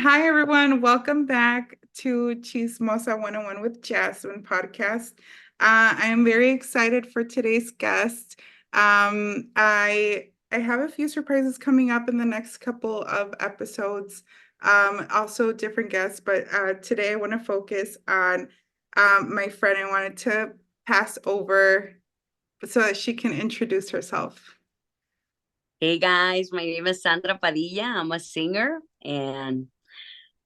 Hi, everyone. Welcome back to Chismosa 101 with Jasmine podcast. I am very excited for today's guest. I have a few surprises coming up in the next couple of episodes. Also different guests, but today I want to focus on my friend. I wanted to pass over so that she can introduce herself. Hey guys, my name is Sandra Padilla. I'm a singer. And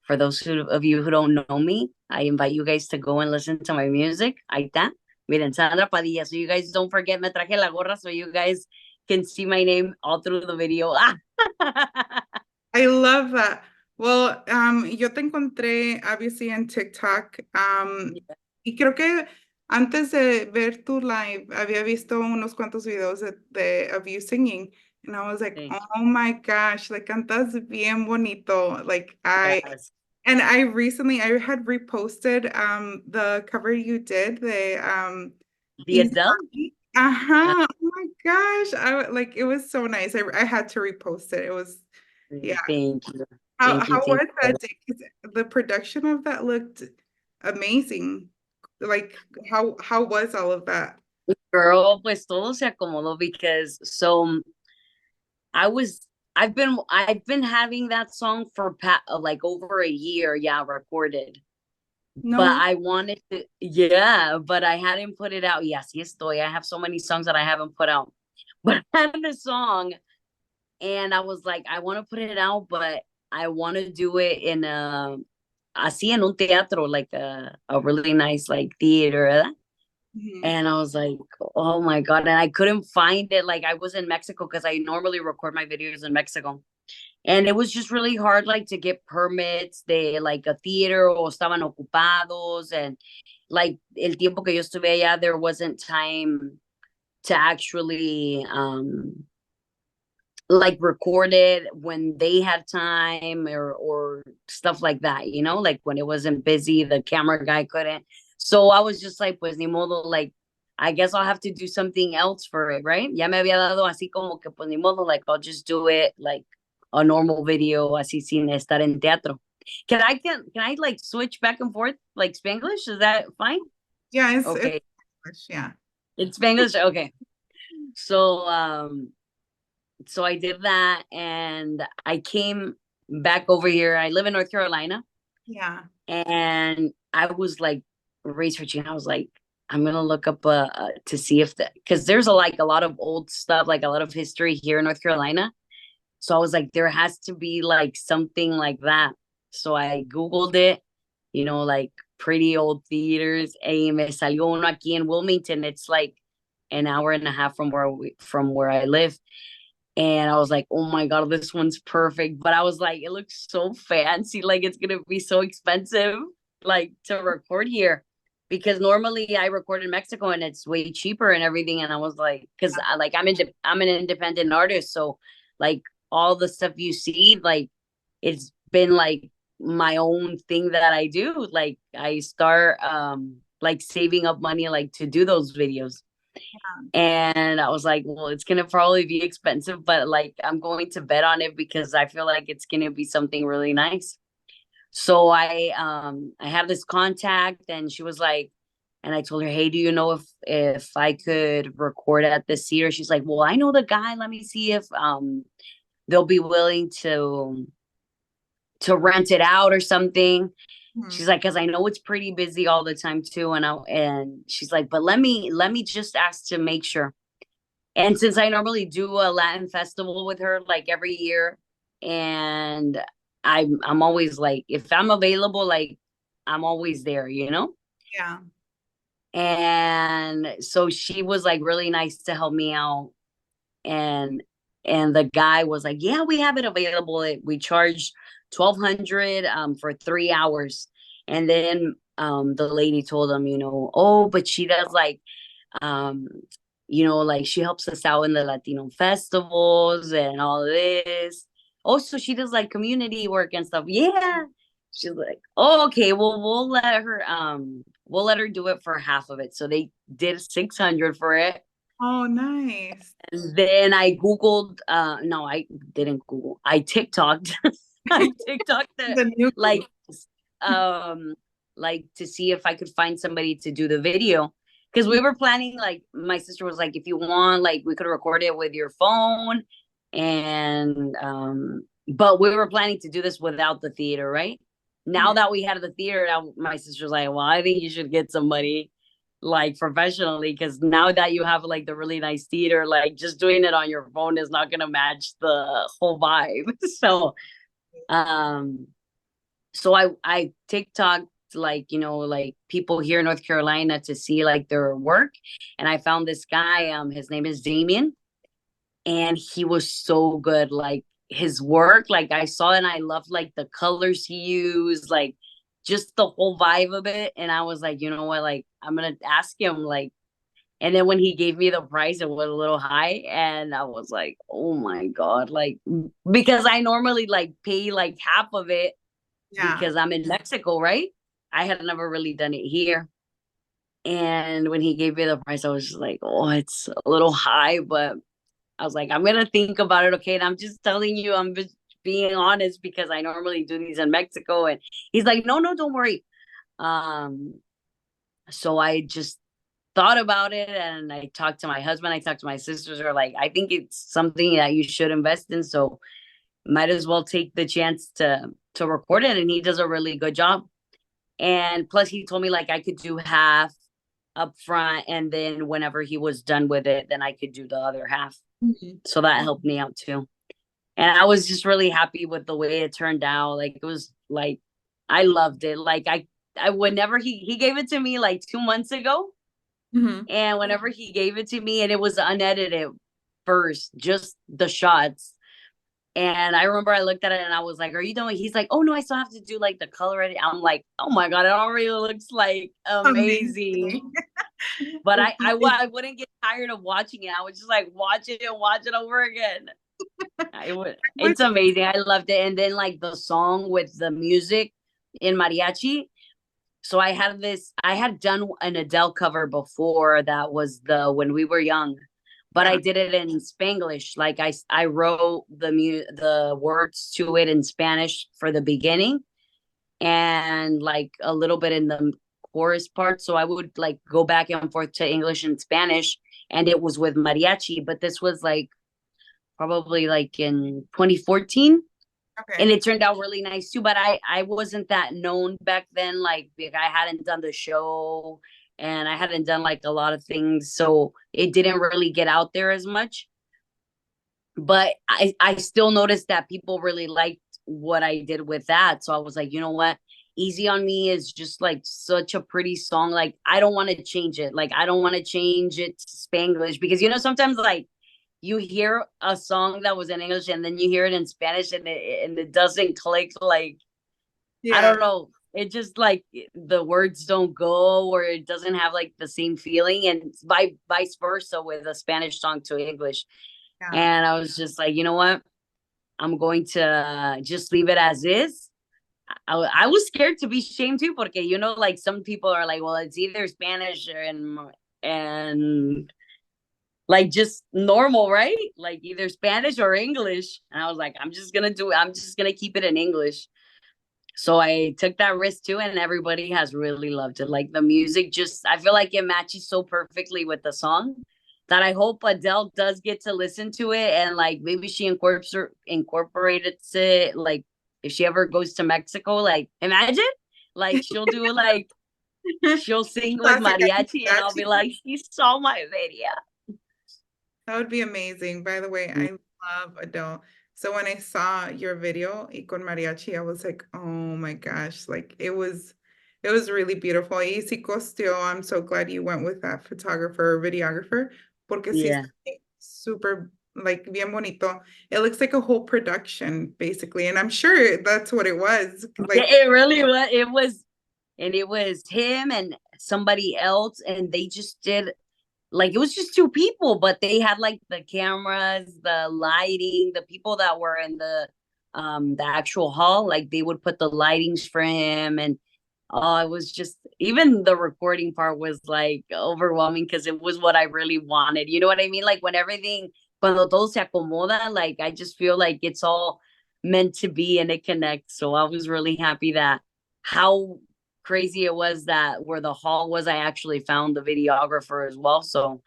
for those of you who don't know me, I invite you guys to go and listen to my music. Ahí está. Miren, Sandra Padilla. So you guys don't forget, me traje la gorra so you guys can see my name all through the video. I love that. Well, yo te encontré, obviously, en TikTok. Y creo que antes de ver tu live, había visto unos cuantos videos of you singing. And I was like, Sí. oh my gosh, like cantas bien bonito. Yes. And I had reposted the cover you did, The Easy Adele? on Me. Uh, Uh-huh. Oh my gosh. Like it was so nice. I had to repost it. It was, yeah. Thank you. How Thank was you. that day? 'Cause the production of that looked amazing. Like how was all of that? Girl, pues todo se acomodó because I was I've been having that song for like over a year, yeah, recorded. But No. I wanted to, yeah, but I hadn't put it out. Yes, yes, estoy. I have so many songs that I haven't put out. But I had a song and I was like, I want to put it out, but I want to do it in así en un teatro, like a really nice like theater. ¿Verdad? Mhm. And I was like, oh my God. And I couldn't find it. Like I was in Mexico because I normally record my videos in Mexico. And it was just really hard, like to get permits de like a theater o estaban ocupados. And like el tiempo que yo estuve allá, there wasn't time to actually like record it when they had time or stuff like that, like when it wasn't busy, the camera guy couldn't. So I was just like, pues ni modo, like I guess I'll have to do something else for it, right? Ya me había dado así como que pues ni modo, like I'll just do it like a normal video así sin estar en teatro. Can I like switch back and forth like Spanglish? Is that fine? Yeah, it's Okay. English, yeah. It's Spanglish. Okay. So so I did that and I came back over here. I live in North Carolina Yeah. and I was like researching. I was like, I'm gonna look up to see if that, because there's a lot of old stuff, like a lot of history here in North Carolina. So I was like, there has to be like something like that. So I Googled it, like pretty old theaters. Y me salió uno aquí in Wilmington. It's like an hour and a half from where I live. And I was like, oh my God, this one's perfect. But I was like, it looks so fancy. Like it's gonna be so expensive, like to record here. Because normally I record in Mexico and it's way cheaper and everything. And I was like, because I'm an independent artist. So like all the stuff you see, like it's been like my own thing that I do. Like I start like saving up money like to do those videos. And I was like, well, it's gonna probably be expensive, but like I'm going to bet on it because I feel like it's gonna be something really nice. So I have this contact and she was like, and I told her, hey, do you know if I could record at this theater? She's like, well, I know the guy. Let me see if they'll be willing to rent it out or something. Mhm. She's like, because I know it's pretty busy all the time too. And she's like, but let me just ask to make sure. And since I normally do a Latin festival with her like every year, and I'm always like, if I'm available, like I'm always there. Yeah. And so she was like really nice to help me out. And and the guy was like, yeah, we have it available. We charge 1,200 for 3 hours. And then the lady told him, oh, but she does like um like she helps us out in the Latino festivals and all this. Also, she does like community work and stuff. Yeah. She's like, oh, okay, well, we'll let her do it for half of it. So they did 600 for it. Oh, nice. And then I Googled, no, I didn't Google. I TikToked I TikToked it, The new like, um, like to see if I could find somebody to do the video. Because we were planning, like, my sister was like, if you want, like, we could record it with your phone. And, but we were planning to do this without the theater, right? Now Mhm. that we had the theater, now my sister's like, well, I think you should get somebody like professionally, because now that you have like the really nice theater, like just doing it on your phone is not gonna match the whole vibe. So um I TikTok, like, like people here in North Carolina to see like their work. And I found this guy, his name is Damien, and he was so good. Like his work, like I saw it and I loved like the colors he used, like just the whole vibe of it. And I was like, you know what, like I'm gonna ask him, like. And then when he gave me the price, it was a little high. And I was like, oh my God. Like, because I normally like pay like half of it Yeah. because I'm in Mexico, right? I had never really done it here. And when he gave me the price, I was just like, oh, it's a little high. But I was like, I'm going to think about it. Okay. And I'm just telling you, I'm just being honest because I normally do these in Mexico. And he's like, no, no, don't worry. Um, so I just thought about it, and I talked to my husband, I talked to my sisters, are like, I think it's something that you should invest in. So might as well take the chance to record it. And he does a really good job. And plus he told me like I could do half up front, and then whenever he was done with it, then I could do the other half. Mhm. So that helped me out too. And I was just really happy with the way it turned out. Like it was like I loved it. Like I would never he gave it to me like 2 months ago. Mhm. And whenever he gave it to me, and it was unedited first, just the shots. And I remember I looked at it and I was like, "Are you doing?" He's like, "Oh no, I still have to do like the color edit." I'm like, "Oh my God, it already looks like amazing." Amazing. But Well, I wouldn't get tired of watching it. I would just like watch it and watch it over again. It's amazing. I loved it. And then like the song with the music in mariachi. So I had done an Adele cover before, that was the When We Were Young, but I yeah. did it in Spanglish. Like I wrote the words to it in Spanish for the beginning, and like a little bit in the chorus part. So I would like go back and forth to English and Spanish, and it was with mariachi. But this was like probably like in 2014, and Okay. it turned out really nice too. But I wasn't that known back then. Like I hadn't done the show, and I hadn't done like a lot of things, so it didn't really get out there as much. But I still noticed that people really liked what I did with that. So I was like, you know what? Easy on Me is just like such a pretty song. Like I don't want to change it. Like I don't want to change it to Spanglish, because sometimes like you hear a song that was in English and then you hear it in Spanish, and it doesn't click. Like I Yeah. don't know. It just like the words don't go, or it doesn't have like the same feeling, and vice versa with a Spanish song to English. Yeah. And I was just like, you know what? I'm going to just leave it as is. I was scared to be shamed too, porque like some people are like, well, it's either Spanish and like just normal, right? Like either Spanish or English. And I was like, I'm just gonna keep it in English. So I took that risk too, and everybody has really loved it. Like the music, just I feel like it matches so perfectly with the song that I hope Adele does get to listen to it, and like maybe she incorporates it. Like if she ever goes to Mexico, like imagine, like she'll sing with Classic. mariachi, and I'll be like, she saw my video. That would be amazing. By the way, I love Adele. So when I saw your video, Y con Mariachi, I was like, oh my gosh, like it was really beautiful. Y sí costeó. I'm so glad you went with that photographer or videographer, porque sí Yeah. está super like bien bonito. It looks like a whole production basically, and I'm sure that's what it was. Like, It really was. It was him and somebody else, and they just did like, it was just two people, but they had like the cameras, the lighting, the people that were in the actual hall, like they would put the lightings for him. And oh, it was just, even the recording part was like overwhelming, because it was what I really wanted. You know what I mean? Like when everything, cuando todo se acomoda, like I just feel like it's all meant to be and it connects. So I was really happy that how crazy it was that where the hall was, I actually found the videographer as well. So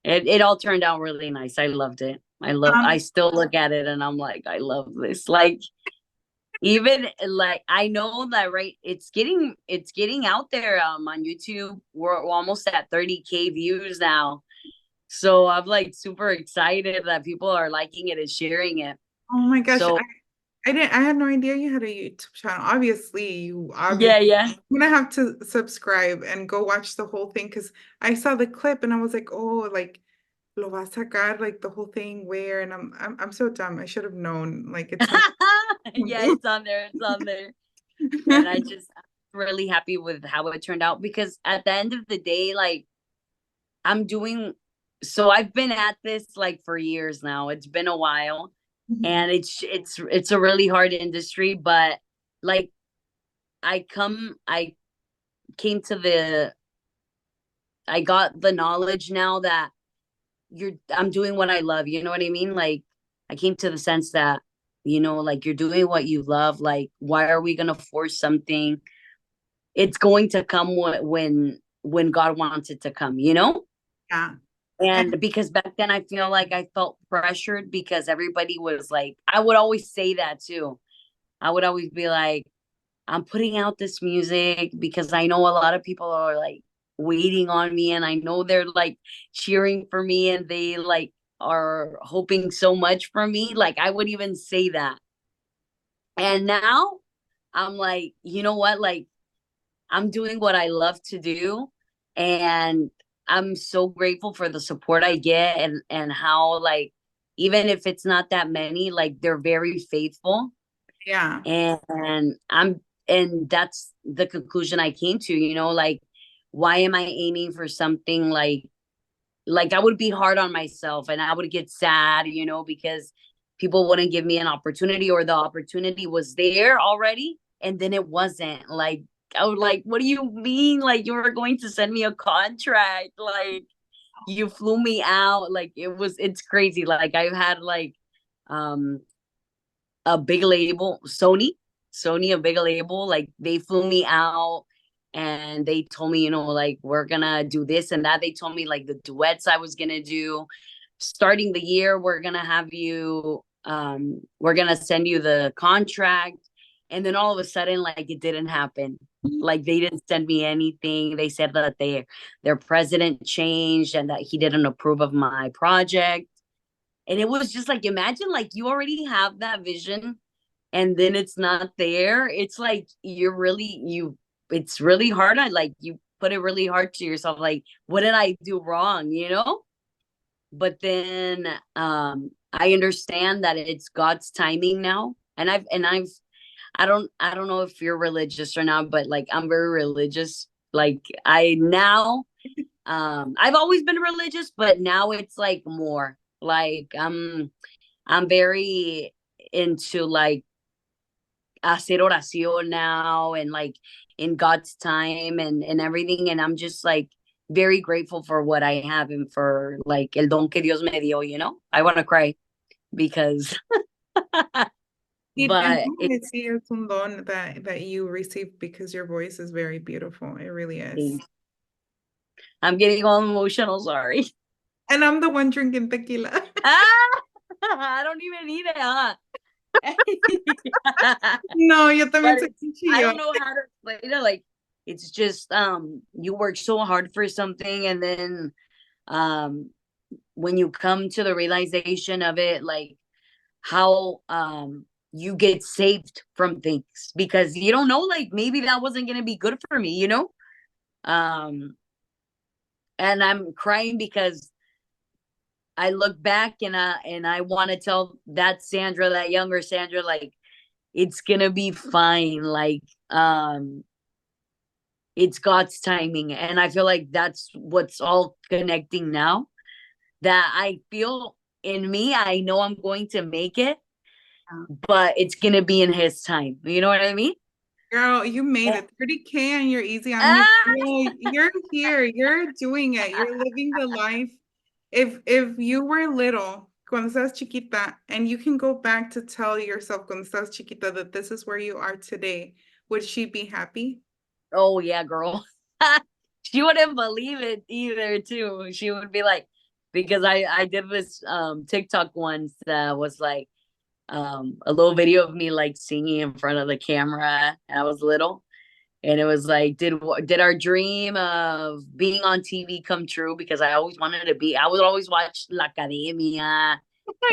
it all turned out really nice. I loved it. I Um, still look at it and I'm like, I love this. Like, even like I know that right, it's getting out there on YouTube. We're almost at 30K views now. So I'm like super excited that people are liking it and sharing it. oh my gosh, So I had no idea you had a YouTube channel. Obviously, you yeah, obviously yeah. I'm gonna have to subscribe and go watch the whole thing because I saw the clip and I was like, oh, like lo va a sacar, like the whole thing where, and I'm so dumb. I should have known. Like it's on. Yeah, it's on there. It's on there. And I'm really happy with how it turned out because at the end of the day, like I'm doing so I've been at this like for years now. It's been a while Mhm. and it's a really hard industry, but like I came to the I got the knowledge now that I'm doing what I love, you know what I mean? Like I came to the sense that like you're doing what you love, like why are we going to force something? It's going to come when God wants it to come, you know? Yeah. And And because back then I feel like I felt pressured because everybody was like, I would always say that too. I would always be like, I'm putting out this music because I know a lot of people are like waiting on me and I know they're like cheering for me and they like are hoping so much for me. Like I would even say that. And now I'm like, you know what? Like I'm doing what I love to do and I'm so grateful for the support I get and how like even if it's not that many, like they're very faithful yeah. and and that's the conclusion I came to, like why am I aiming for something like I would be hard on myself and I would get sad, because people wouldn't give me an opportunity or the opportunity was there already and then it wasn't. Like I would like, what do you mean? Like you were going to send me a contract? Like you flew me out? Like it's crazy. Like I've had like um a big label, Sony, a big label, like they flew me out and they told me, like we're gonna do this and that. They told me like the duets I was gonna do. Starting the year, we're gonna send you the contract. And then all of a sudden, like it didn't happen. Like they didn't send me anything. They said that their president changed and that he didn't approve of my project. And it was just like, imagine like you already have that vision and then it's not there. It's like it's really hard. I like you put it really hard to yourself. Like, what did I do wrong? But then I understand that it's God's timing now. I don't know if you're religious or not, but like I'm very religious. Like I now I've always been religious, but now it's like more. Like I'm very into like hacer oración now and like in God's time and everything. And I'm just like very grateful for what I have and for like el don que Dios me dio. I want to cry because, And but I see it's un don that you received because your voice is very beautiful. It really is. I'm getting all emotional. Sorry. And I'm the one drinking tequila. Ah, I don't even need it, huh? No, yo But también soy un I chillón. don't know how to explain it. Like it's just you work so hard for something and then um when you come to the realization of it, like how you get saved from things because you don't know, like maybe that wasn't gonna be good for me. Um and I'm crying because I look back and I want to tell that Sandra, that younger Sandra, like it's gonna be fine. Like it's God's timing. And I feel like that's what's all connecting now. That I feel in me, I know I'm going to make it, but it's gonna be in his time. You know what I mean? Girl, you made Eh, it. 30K and you're easy on me. ah! Girl, you're here. You're doing it. You're living the life. If you were little, cuando estás chiquita, and you can go back to tell yourself cuando estás chiquita that this is where you are today, would she be happy? Oh yeah, girl. She wouldn't believe it either, too. She would be like, because I did this TikTok once that was like a little video of me like singing in front of the camera, and I was little, and it was like, did our dream of being on TV come true? Because I always wanted to be. I would always watch La Academia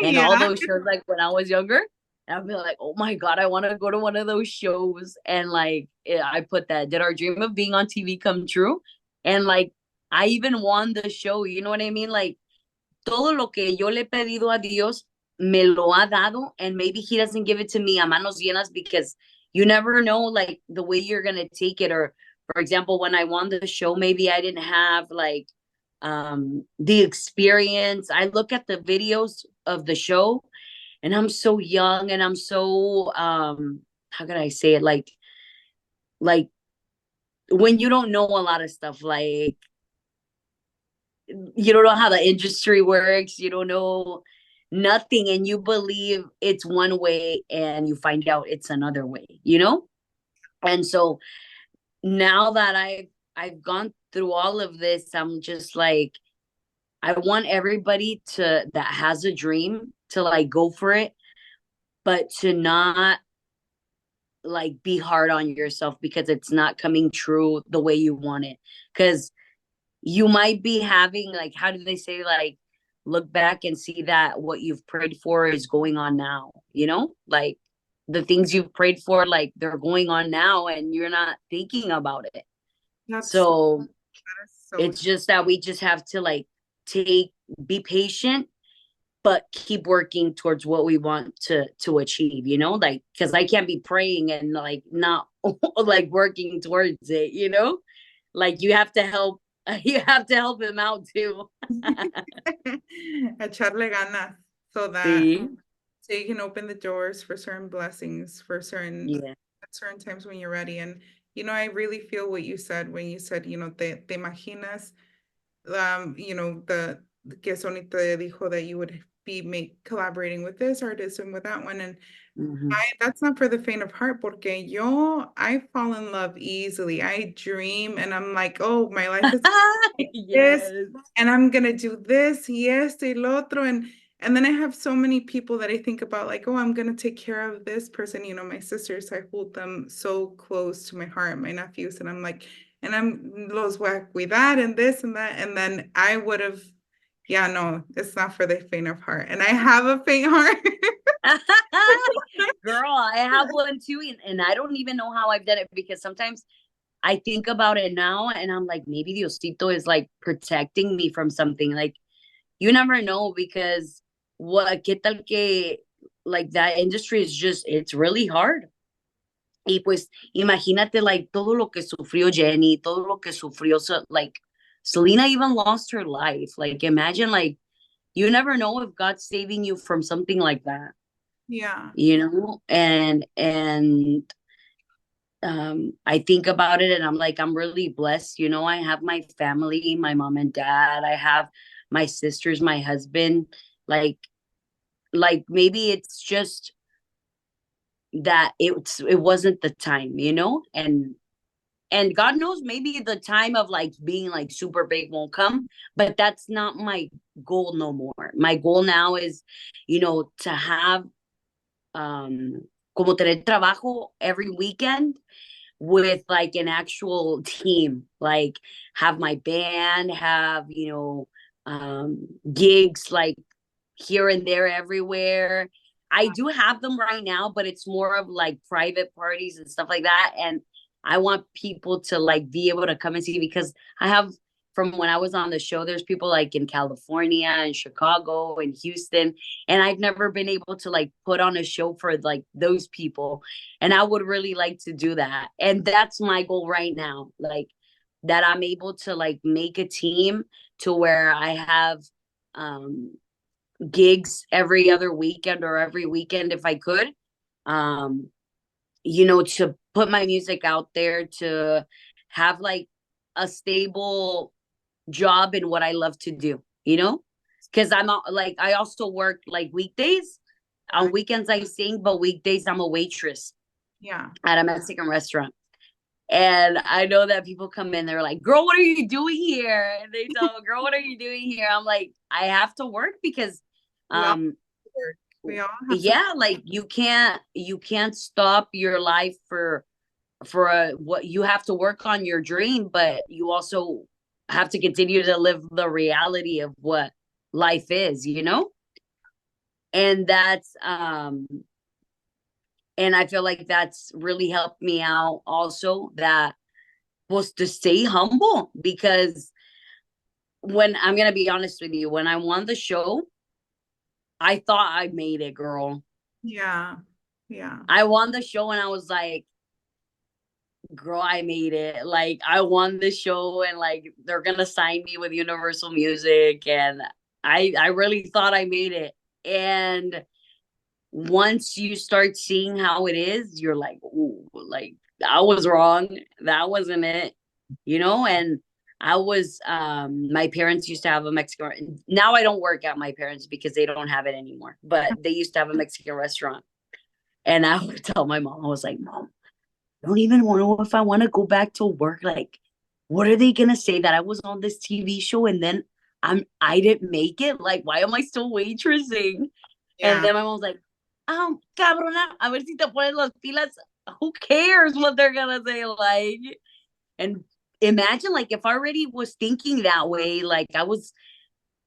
and all Yeah. those shows like when I was younger. And I'd be like, oh my God, I want to go to one of those shows. And like, I put that, did our dream of being on TV come true? And like, I even won the show. You know what I mean? Like, todo lo que yo le he pedido a Dios me lo ha dado. And maybe He doesn't give it to me a manos llenas because you never know, like, the way you're going to take it. Or, for example, when I won the show, maybe I didn't have like the experience. I look at the videos of the show and I'm so young and I'm so how can I say it, like when you don't know a lot of stuff, like you don't know how the industry works, you don't know nothing, and you believe it's one way and you find out it's another way, you know. And so now that I've gone through all of this, I'm just like, I want everybody to that has a dream to like go for it, but to not like be hard on yourself because it's not coming true the way you want it. Because you might be having, like, how do they say, like, look back and see that what you've prayed for is going on now, you know, like the things you've prayed for, like they're going on now and you're not thinking about it. That's So that is so it's just that we just have to like take be patient but keep working towards what we want to achieve, you know, like because I can't be praying and like not like working towards it, you know, like you have to help you have to help him out too. echarle ganas so that See, so you can open the doors for certain blessings for yeah. certain times when you're ready. And I really feel what you said when you said, te imaginas, the que Sonita dijo that you would be collaborating with this artist and with that one. And Hmm. that's not for the faint of heart, porque I fall in love easily. I dream and I'm like, oh, my life is this, Yes. and I'm gonna do this, y esto, y lo otro, and then I have so many people that I think about, like, oh, I'm gonna take care of this person. My sisters, I hold them so close to my heart, my nephews, and I'm like, and I'm los voy a cuidar and this and that, and then I would have, yeah, no, it's not for the faint of heart, and I have a faint heart. Girl, I have one too, and I don't even know how I've done it because sometimes I think about it now and I'm like, maybe Diosito is like protecting me from something. Like, you never know because what, qué tal que, like, that industry is just, it's really hard. Y pues, imagínate, like, todo lo que sufrió Jenny, todo lo que sufrió, like, Selena even lost her life. Like, imagine, like, you never know if God's saving you from something like that, Yeah, you know? And I think about it and I'm like, I'm really blessed. You know, I have my family, my mom and dad, I have my sisters, my husband. Like, maybe it's just that it wasn't the time, you know? And God knows maybe the time of like being like super big won't come, but that's not my goal no more. My goal now is, to have como tener trabajo every weekend with like an actual team, like have my band, have, gigs like here and there everywhere. I do have them right now, but it's more of like private parties and stuff like that. And I want people to like be able to come and see because I have from when I was on the show, there's people like in California and Chicago and Houston. And I've never been able to like put on a show for like those people. And I would really like to do that. And that's my goal right now. Like that I'm able to like make a team to where I have gigs every other weekend or every weekend if I could. Um, to put my music out there, to have like a stable job in what I love to do, you know? because I'm not like I also work like weekdays. On weekends I sing, but weekdays I'm a waitress Yeah. at a Mexican restaurant. And I know that people come in, they're like, "Girl, what are you doing here?" And they tell, "Girl, what are you doing here?" I'm like, "I have to work because, We all um, work. We all have to. yeah, like you can't stop your life for what you have to work on your dream, but you also have to continue to live the reality of what life is, you know." And and I feel like that's really helped me out also, that was to stay humble, because when I'm gonna be honest with you, when I won the show, I thought I made it, girl. Yeah. Yeah. I won the show and I was like, girl, I made it. Like I won the show and like they're gonna sign me with Universal Music, and I really thought I made it. And once you start seeing how it is, you're like, ooh, like I was wrong. That wasn't it, you know? And I was my parents used to have a Mexican, now I don't work at my parents because they don't have it anymore. But they used to have a Mexican restaurant. And I would tell my mom, I was like, Mom, I don't even know if I want to go back to work. Like, what are they gonna say that I was on this TV show and then I didn't make it? Like, why am I still waitressing? And Yeah. then my mom's like, cabrona, a ver si te pones las pilas. Who cares what they're gonna say? Like, and imagine like if I already was thinking that way, like I was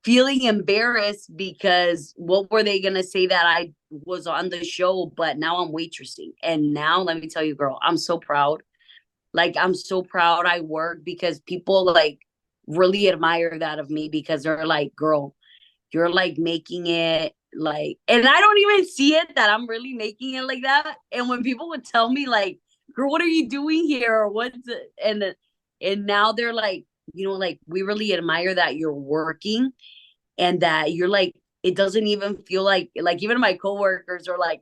feeling embarrassed because what were they gonna say that I was on the show, but now I'm waitressing. And now let me tell you, girl, I'm so proud. Like I'm so proud I work because people like really admire that of me, because they're like, girl, you're like making it like, and I don't even see it that I'm really making it like that. And when people would tell me like, girl, what are you doing here? Or what's it? And now they're like, like we really admire that you're working and that you're like, it doesn't even feel like even my coworkers are like,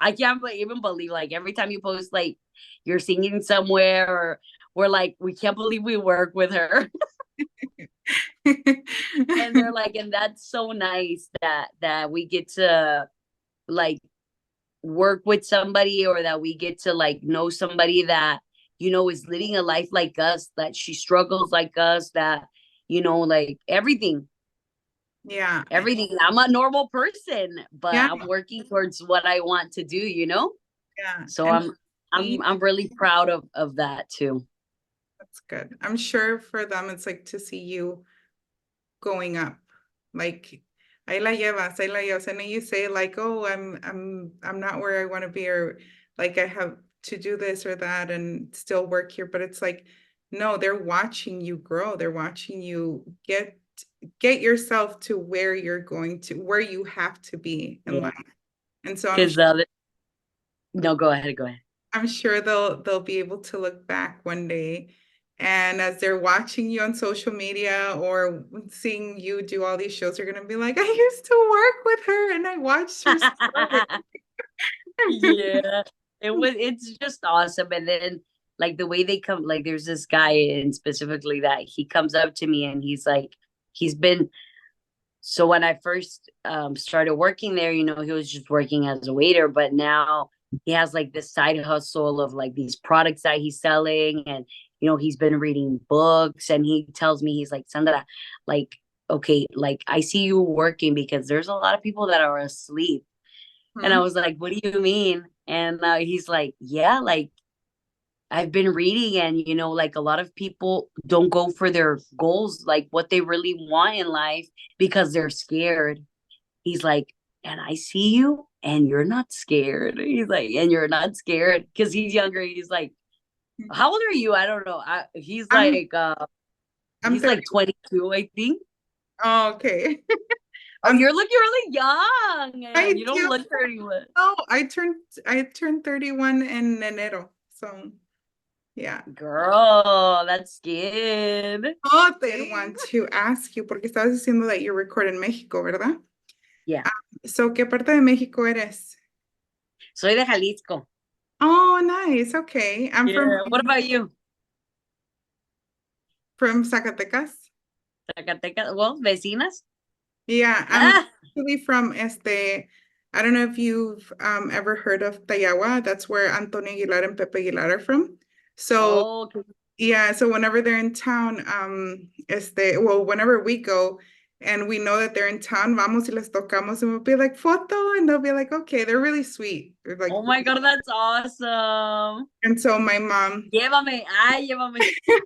I can't even believe like every time you post like you're singing somewhere, or we're like, we can't believe we work with her. And they're like, and that's so nice that we get to like work with somebody, or that we get to like know somebody that is living a life like us, that she struggles like us, that like Yeah. everything. I'm a normal person, but Yeah. I'm working towards what I want to do. Yeah. So And I'm really proud of that too. that's good. I'm sure for them it's like to see you going up. Like, ahí la llevas, ahí la llevas. And then you say like, oh, I'm not where I want to be, or like I have to do this or that and still work here. But it's like, no, they're watching you grow. They're watching you get yourself to where you're going to, where you have to be in Yeah. life. And so Because no, go ahead. I'm sure they'll be able to look back one day, and as they're watching you on social media or seeing you do all these shows, they're gonna be like, I used to work with her and I watched her story. Yeah, it's just awesome. And then like the way they come, like there's this guy and specifically that he comes up to me and he's like, he's been so when I first started working there, he was just working as a waiter, but now he has like this side hustle of like these products that he's selling. And he's been reading books, and he tells me, he's like, Sandra, like, okay, like I see you working because there's a lot of people that are asleep. And I Mhm. was like, what do you mean? And he's like, yeah, like I've been reading, and like a lot of people don't go for their goals, like what they really want in life, because they're scared. He's like, and I see you and you're not scared. He's like, and you're not scared, because he's younger. He's like, how old are you? I don't know. I'm I'm He's 30. like 22, I think. Oh, okay. Oh, I'm you're looking really young, and I you don't do. look 31. Oh, I turned 31 in enero. So yeah. Girl, that's good. Oh, they want to ask you, porque estabas diciendo that you record in México, ¿verdad? Yeah. So, ¿qué parte de México eres? Soy de Jalisco. Oh, nice. Okay. I'm Yeah. What about you? from Zacatecas. Zacatecas. Well, vecinas. Yeah, I'm Ah, actually from I don't know if you've ever heard of Tayagua. That's where Antonio Aguilar and Pepe Aguilar are from. So oh, yeah, so whenever they're in town, well, whenever we go and we know that they're in town, vamos y les tocamos and we'll be like, photo, and they'll be like, okay, they're really sweet. They're like, oh my God, that's awesome. and so my mom, Llévame, ay, llévame.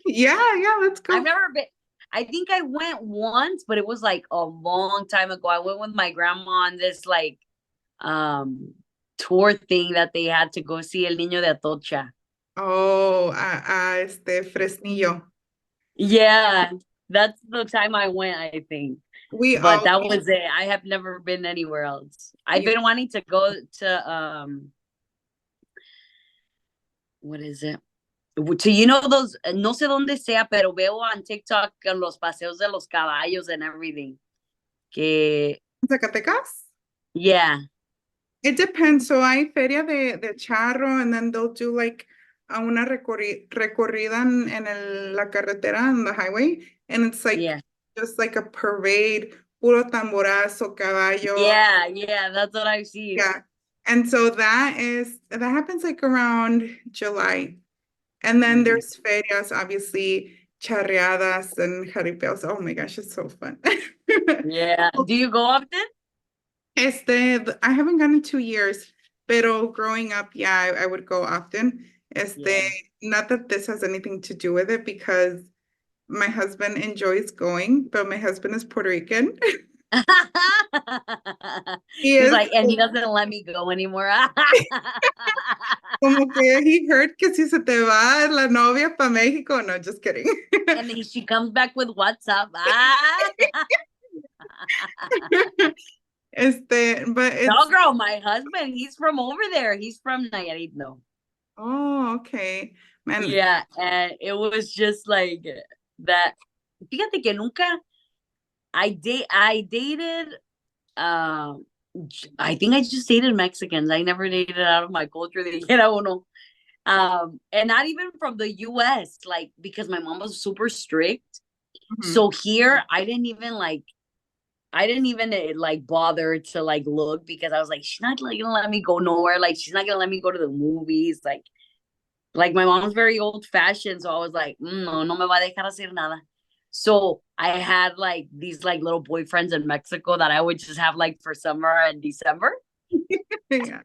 yeah, let's I've go. never been. I think I went once, but it was like a long time ago. I went with my grandma on this like um tour thing that they had to go see El Niño de Atocha. Oh, Fresnillo. Yeah, that's the time I went, I think. We But that always, was it. I have never been anywhere else. I've yeah, been wanting to go to what is it? To you know those no sé dónde sea, pero veo on TikTok con los paseos de los caballos and everything. Que Zacatecas. yeah, It depends. So hay feria de charro, and then they'll do like a una recorrida la carretera, on the highway, and it's like yeah. just like a parade, puro tamborazo, caballo, Yeah, that's what I've seen. yeah. And so that happens like around July. And then Mhm. there's ferias, obviously, charreadas and jaripeos. Oh my gosh, it's so fun. Yeah. Do you go often? I haven't gone in 2 years, pero growing up, yeah, I would go often. Yeah. Not that this has anything to do with it because my husband enjoys going, but my husband is Puerto Rican. He He's is like, and he doesn't let me go anymore. como que he heard que si se te va la novia para México. No, just kidding. And then she comes back with WhatsApp. Ah. But No, it's, girl, my husband, he's from over there. He's from Nayarit, no. oh, okay. Man, Yeah, and it was just like that. Fíjate que nunca I dated um I think I just dated Mexicans. I never dated out of my culture. Dijera uno. And not even from the US, like because my mom was super strict. mhm. So here I didn't even like bother to like look because I was like, she's not like gonna let me go nowhere. Like she's not gonna let me go to the movies. Like my mom's very old fashioned, so I was like, no, no me va a dejar hacer nada. So I had like these like little boyfriends in Mexico that I would just have like for summer and December, Yeah,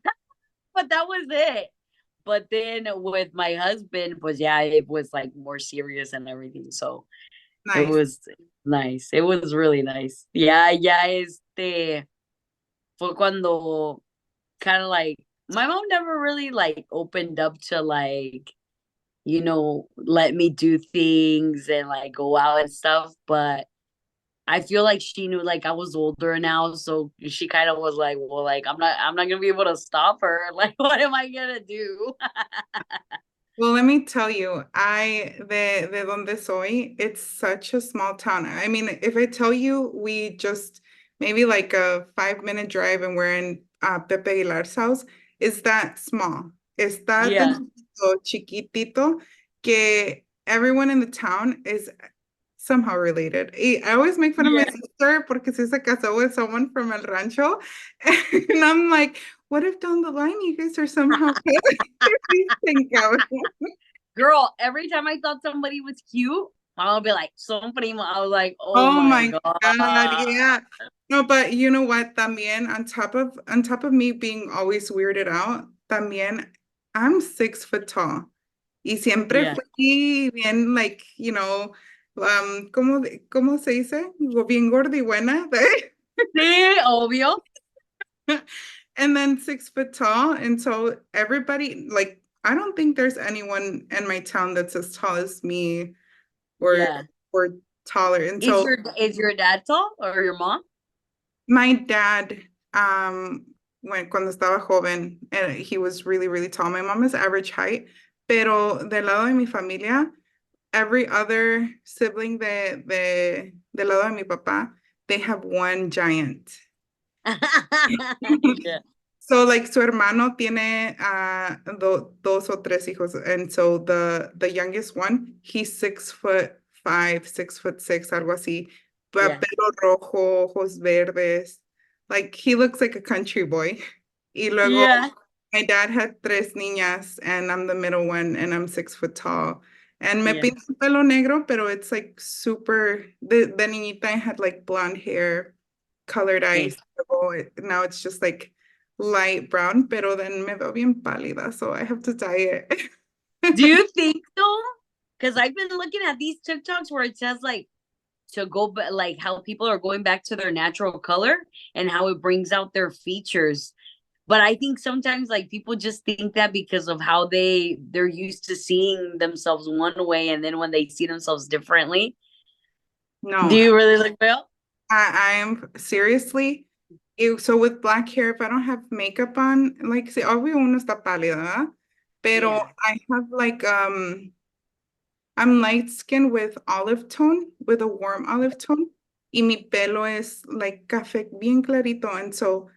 but that was it. But then with my husband, pues yeah, it was like more serious and everything. So it nice. was nice. It was really nice. Ya fue cuando kind of like my mom never really like opened up to like let me do things and like go out and stuff. But I feel like she knew like I was older now, so she kind of was like, well, like I'm not gonna be able to stop her. Like, what am I gonna do? Well, let me tell you, de donde soy, it's such a small town. I mean, if I tell you, we just maybe like a 5-minute drive and we're in Pepe Aguilar's house, is that small. Está Yeah. tan chiquitito que everyone in the town is somehow related. I always make fun of my Yeah. sister porque si se casó with someone from El Rancho. And I'm like, what if down the line you guys are somehow think out? Girl, every time I thought somebody was cute, I would be like, son primo. I was like, oh Oh my my God. God, yeah. No, but you know what? También on top of me being always weirded out, también I'm 6 foot tall. Y siempre Yeah. fui bien, like, ¿cómo se dice? Bien gorda y buena. Sí, obvio. And then 6 foot tall. And so everybody, like, I don't think there's anyone in my town that's as tall as me or Yeah. or taller. And Is so your dad tall or your mom? my dad, cuando estaba joven, he was really, really tall. My mom is average height, pero del lado de mi familia, every other sibling del lado de mi papá, they have one giant. Yeah. So like su hermano tiene dos o tres hijos, and so the youngest one, he's 6'5", 6'6", algo así. Yeah. pelo rojo, ojos verdes. Like he looks like a country boy. Y luego Yeah. my dad had tres niñas and I'm the middle one and I'm 6 foot tall. And me Yeah. pinto el pelo negro, pero it's like super, the niñita had like blonde hair, colored Yeah. eyes. Now it's just like light brown, pero then me veo bien pálida, so I have to dye it. Do you think so? Because I've been looking at these TikToks where it says like to go back, like how people are going back to their natural color and how it brings out their features. But I think sometimes like people just think that because of how they're used to seeing themselves one way, and then when they see themselves differently, do No, you really look pale? I am seriously. So with black hair, if I don't have makeup on, like, si obvio uno está pálida, ¿verdad? Pero Yeah. I have like, I'm light skinned with olive tone, with a warm olive tone. Y mi pelo es like café bien clarito. And so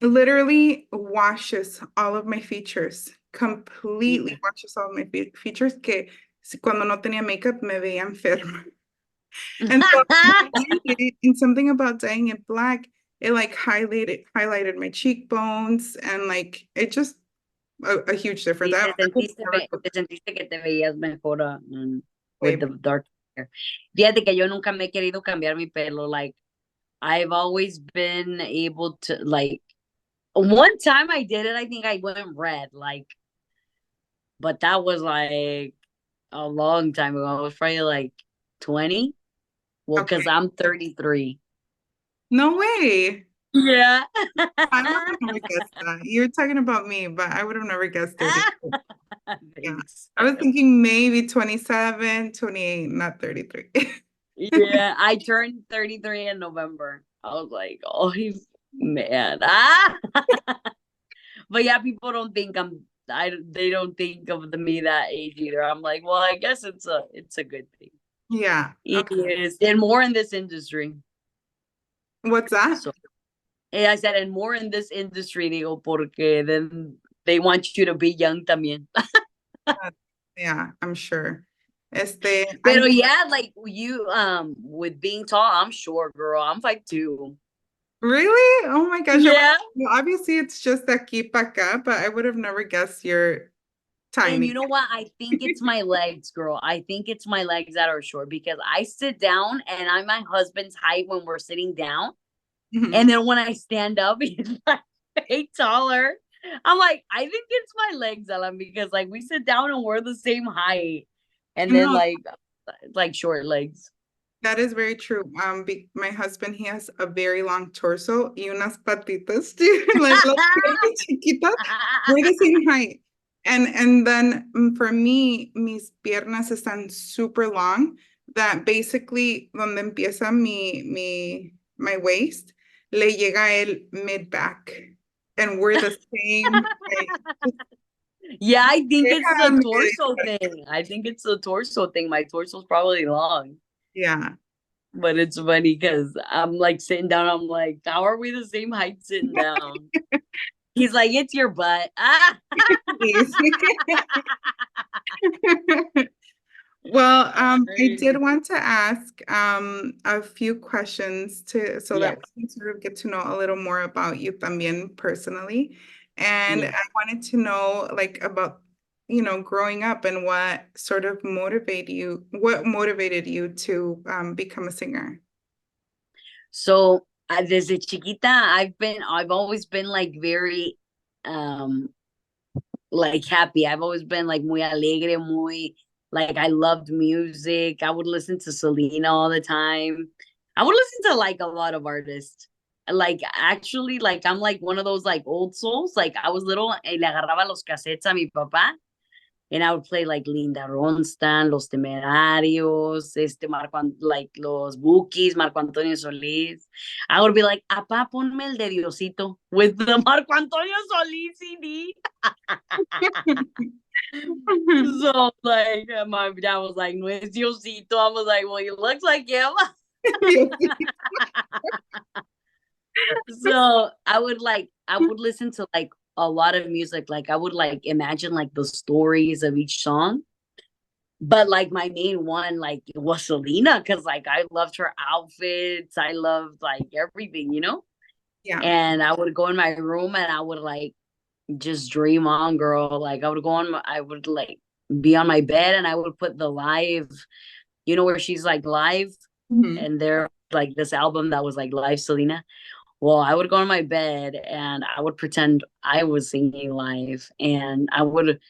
literally washes all of my features, completely washes all of my features que cuando no tenía makeup me veía enferma. And so and something about dyeing it black, it like highlighted my cheekbones and like it just a huge difference. Sí, I would never go te sentiste que te veías mejor way with the back. dark hair. Fíjate que yo nunca me he querido cambiar mi pelo. Like, I've always been able to, like, one time I did it, I think I went red, like, but that was like a long time ago. I was probably like 20. Well, Okay. because I'm 33. No way. Yeah. I would have never guessed that. You're talking about me, but I would have never guessed it. Yeah. Thanks. I was thinking maybe 27, 28, not 33. Yeah, I turned 33 in November. I was like, oh, he's man. But yeah, people don't think they don't think of me that age either. I'm like, well, I guess it's a good thing. Yeah. It Okay. is, and more in this industry. What's that? So I said, and more in this industry, digo, porque then they want you to be young también. Yeah, I'm sure. Pero yeah, like you, with being tall, I'm short, girl. I'm 5'2". Really? Oh my gosh. Yeah. Well, obviously it's just aquí pa acá, but I would have never guessed you're And tiny. you know what? I think it's my legs, girl. I think it's my legs that are short because I sit down and I'm my husband's height when we're sitting down. Mhm. And then when I stand up, he's like way taller. I'm like, I think it's my legs, Ellen, because like we sit down and we're the same height. And then No, like short legs. that is very true. My husband, he has a very long torso y unas patitas, too, like las piernas chiquitas. We're the same height. And then for me, mis piernas están super long, that basically donde empieza my waist, le llega el mid back. And we're the same height. Yeah, I think it's the Déjame torso thing. I think it's the torso thing. My torso's probably long. Yeah. But it's funny because I'm like sitting down. I'm like, how are we the same height sitting down? He's like, it's your butt. Ah. Easy. Well, I did want to ask a few questions so that Yes, we can sort of get to know a little more about you también personally. And yes. I wanted to know like about, growing up and what motivated you to become a singer? So desde chiquita, I've always been like very, um, like happy. I've always been like muy alegre, muy like I loved music. I would listen to Selena all the time. I would listen to like a lot of artists. Like actually, like I'm like one of those like old souls. Like I was little, le agarraba los cassettes a mi papá, and I would play like Linda Ronstadt, Los Temerarios, like los Bookies, Marco Antonio Solís. I would be like, "Apá, ponme el de Diosito with the Marco Antonio Solís CD." So like my dad was like, "No es Diosito." I was like, "Well, he looks like him." So I would listen to like a lot of music. Like I would like imagine like the stories of each song. But like my main one, like was Selena, because like I loved her outfits. I loved like everything, you know? Yeah. And I would go in my room and I would like just dream on, girl. Like I would go on, I would like be on my bed and I would put the live, you know, where she's like live Mhm. and there like this album that was like live Selena. Well, I would go on my bed and I would pretend I was singing live and I would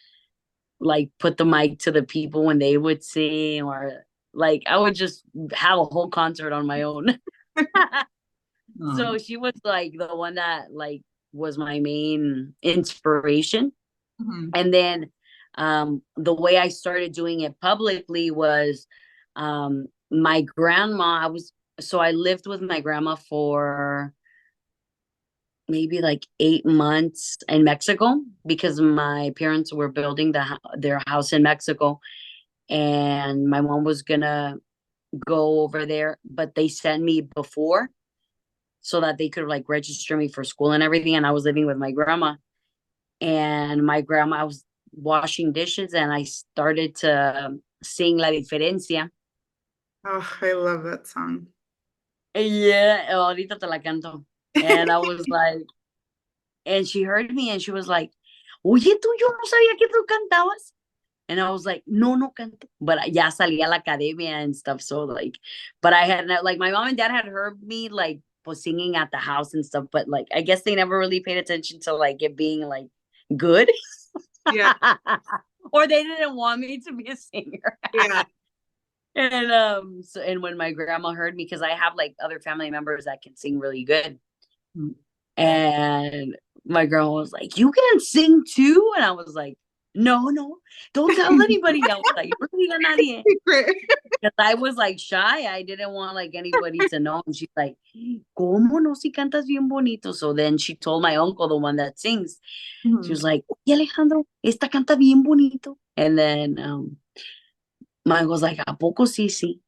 like put the mic to the people when they would sing or like I would just have a whole concert on my own. So Oh. she was like the one that like was my main inspiration. Mhm. And then the way I started doing it publicly was my grandma, I lived with my grandma for maybe like 8 months in Mexico because my parents were building their house in Mexico and my mom was gonna go over there, but they sent me before so that they could like register me for school and everything. And I was living with my grandma, and my grandma, I was washing dishes, and I started to sing La Diferencia. Oh, I love that song. Yeah, ahorita te la canto. And I was like, and she heard me, and she was like, oye, tú, yo no sabía que tú cantabas. And I was like, no, no canto. But ya salí a la academia and stuff. So like, but I had like my mom and dad had heard me like was singing at the house and stuff. But like, I guess they never really paid attention to like it being like good. Yeah. Or they didn't want me to be a singer. Yeah. And and when my grandma heard me, because I have like other family members that can sing really good. Mm. And my grandma was like, "You can sing too?" And I was like, "No, no, don't tell anybody." I was like, "No le diga a nadie." Secret. Because I was like shy. I didn't want like anybody to know. And she's like, ¿Cómo no? Si cantas bien bonito. So then she told my uncle, the one that sings, she Mhm. was like, Oye, Alejandro, esta canta bien bonito. And then my uncle was like, ¿A poco sí, sí?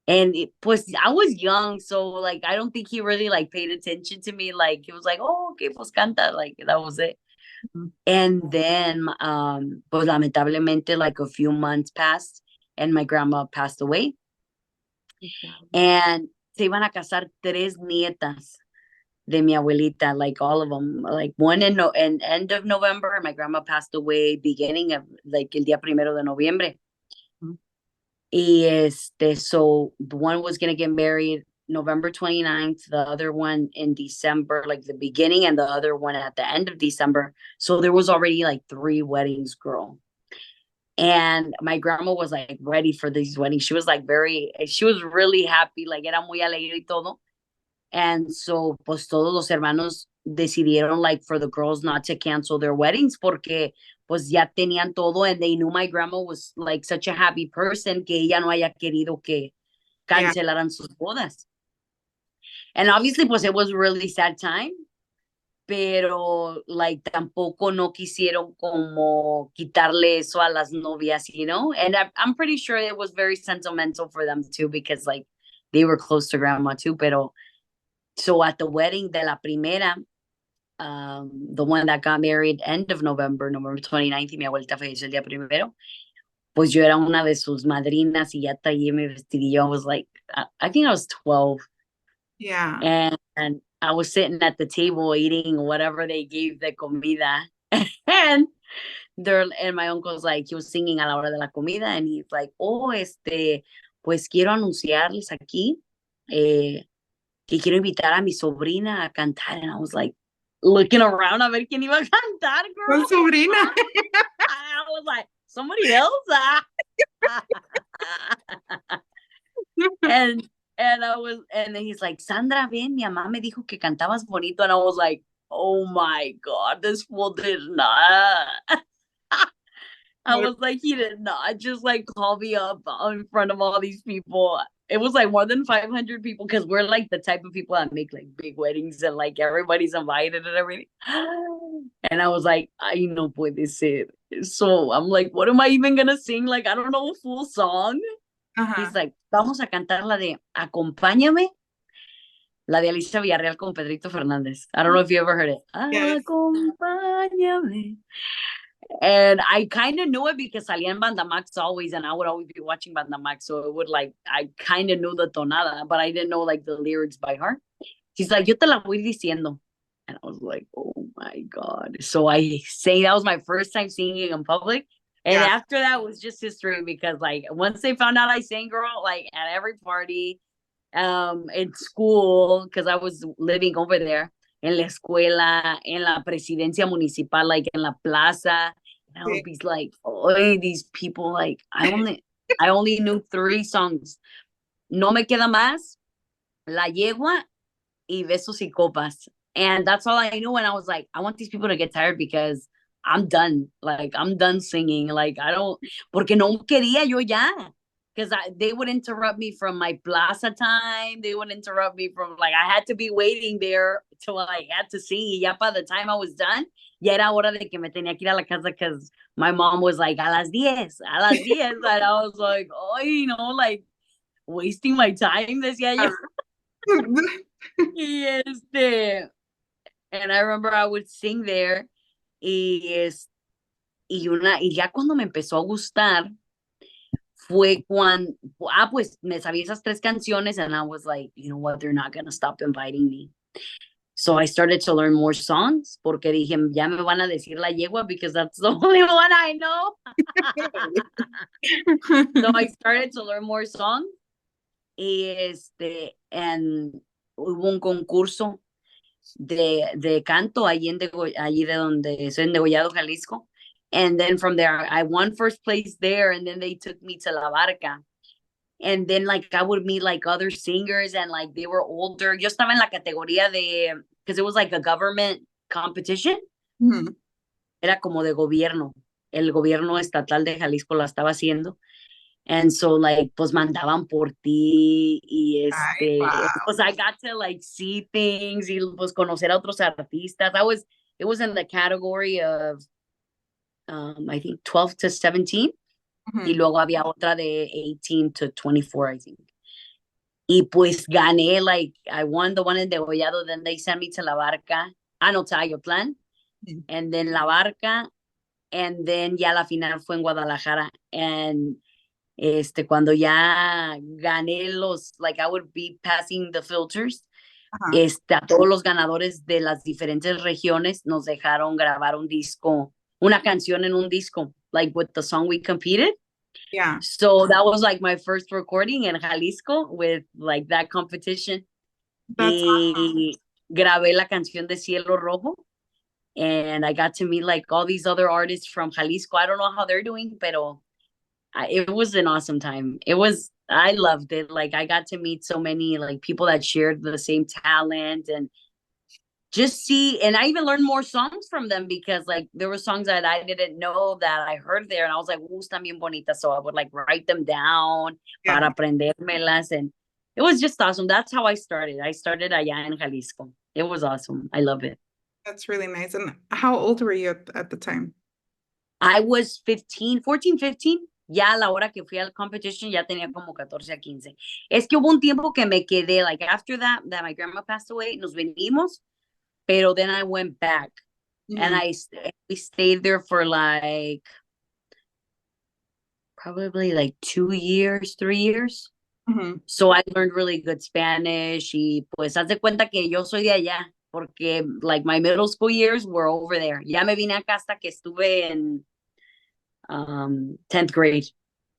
And pues I was young, so like I don't think he really like paid attention to me. Like he was like, "Oh, okay, pues canta," like that was it. Mhm. And then, pues lamentablemente, like a few months passed, and my grandma passed away. And se iban a casar tres nietas de mi abuelita, like all of them, like one in end of November. My grandma passed away beginning of like el día primero de noviembre. Mhm. Y so the one was gonna get married November 29th, the other one in December, like the beginning, and the other one at the end of December. So there was already like three weddings, girl. And my grandma was like ready for these weddings. She was like she was really happy, like era muy alegre y todo. And so, pues todos los hermanos decidieron like for the girls not to cancel their weddings porque pues ya tenían todo and they knew my grandma was like such a happy person que ella no haya querido que Yeah. cancelaran sus bodas. And obviously, pues it was a really sad time, pero like tampoco no quisieron como quitarle eso a las novias, you know? And I'm pretty sure it was very sentimental for them too because like they were close to grandma too, pero so at the wedding de la primera, the one that got married end of November, November 29th, y mi abuelita falleció el día primero, pues yo era una de sus madrinas y ya tallé mi vestidillo. I was like, I think I was 12. Yeah. And I was sitting at the table eating whatever they gave the comida. And and my uncle's like, he was singing a la hora de la comida, and he's like, oh, pues quiero anunciarles aquí que quiero invitar a mi sobrina a cantar. And I was like, looking around a ver quién iba a cantar, Con girl. sobrina. I was like, somebody else. and and then he's like, Sandra, ven, mi mamá me dijo que cantabas bonito. And I was like, oh my God, this fool did not. I was like, he did not just like call me up in front of all these people. It was like more than 500 people because we're like the type of people that make like big weddings and like everybody's invited and everything. And I was like, I no puede ser. So I'm like, what am I even gonna sing? Like, I don't know a full song. He's Uh-huh. like, vamos a cantar la de Acompáñame, la de Alicia Villarreal con Pedrito Fernández. I don't know if you ever heard it. Yes. Acompáñame. And I kind of knew it because salía en bandamax always, and I would always be watching bandamax. So it would like, I kind of knew the tonada, but I didn't know like the lyrics by heart. She's like, yo te la voy diciendo. And I was like, oh my God. So I say that was my first time singing in public. And Yeah. after that was just history because like once they found out I sang, girl, like at every party, in school, because I was living over there, en la escuela, en la presidencia municipal, like in la plaza. And I would Sí. be like, oh, these people, like I only knew three songs. No me queda más, La Yegua, y Besos y Copas. And that's all I knew. And I was like, I want these people to get tired because I'm done. Like, I'm done singing. Like, I don't, porque no quería yo ya. Because they would interrupt me from my plaza time. They would interrupt me from, like, I had to be waiting there till I had to sing. Y ya by the time I was done, ya era hora de que me tenía que ir a la casa because my mom was like, a las 10, a las 10. And I was like, oh, like, wasting my time, decía yo. Ah. Y and I remember I would sing there y y ya cuando me empezó a gustar fue cuando pues me sabía esas tres canciones and I was like, you know what, they're not gonna stop inviting me. So I started to learn more songs porque dije, ya me van a decir la yegua because that's the only one I know. So I started to learn more songs y and hubo un concurso de canto allí de donde soy en Degollado, Jalisco. And then from there, I won first place there. And then they took me to La Barca. And then like I would meet like other singers and like they were older. Yo estaba en la categoría de, because it was like a government competition. Mhm. Era como de gobierno. El gobierno estatal de Jalisco la estaba haciendo. And so like pues mandaban por ti y Ay, wow. pues I got to like see things y pues conocer a otros artistas. It was in the category of I think 12 to 17 y Mhm. luego había otra de 18 to 24 I think. Y pues gané, like I won the one in Degollado, then they sent me to La Barca, no, Tayoplan, Mhm. and then La Barca, and then ya la final fue en Guadalajara, and cuando ya gané like I would be passing the filters, Ajá. a todos los ganadores de las diferentes regiones nos dejaron grabar un disco, una canción en un disco, like with the song we competed. Yeah, So that was like my first recording in Jalisco with like that competition. that's awesome. Y grabé la canción de Cielo Rojo. And I got to meet like all these other artists from Jalisco. I don't know how they're doing, pero it was an awesome time. I loved it. Like I got to meet so many like people that shared the same talent and just see, and I even learned more songs from them because like there were songs that I didn't know that I heard there and I was like, están bien bonitas. So I would like write them down Yeah, para aprendérmelas and it was just awesome. That's how I started. I started allá en Jalisco. It was awesome. I love it. that's really nice. And how old were you at the time? I was 15, 14, 15. Ya a la hora que fui al competition ya tenía como 14 a 15. Es que hubo un tiempo que me quedé, like after that my grandma passed away, nos venimos, pero then I went back and Mhm. we stayed there for like probably like 2 years, 3 years. Mhm. So I learned really good Spanish y pues haz de cuenta que yo soy de allá porque like my middle school years were over there. Ya me vine acá hasta que estuve en 10th grade.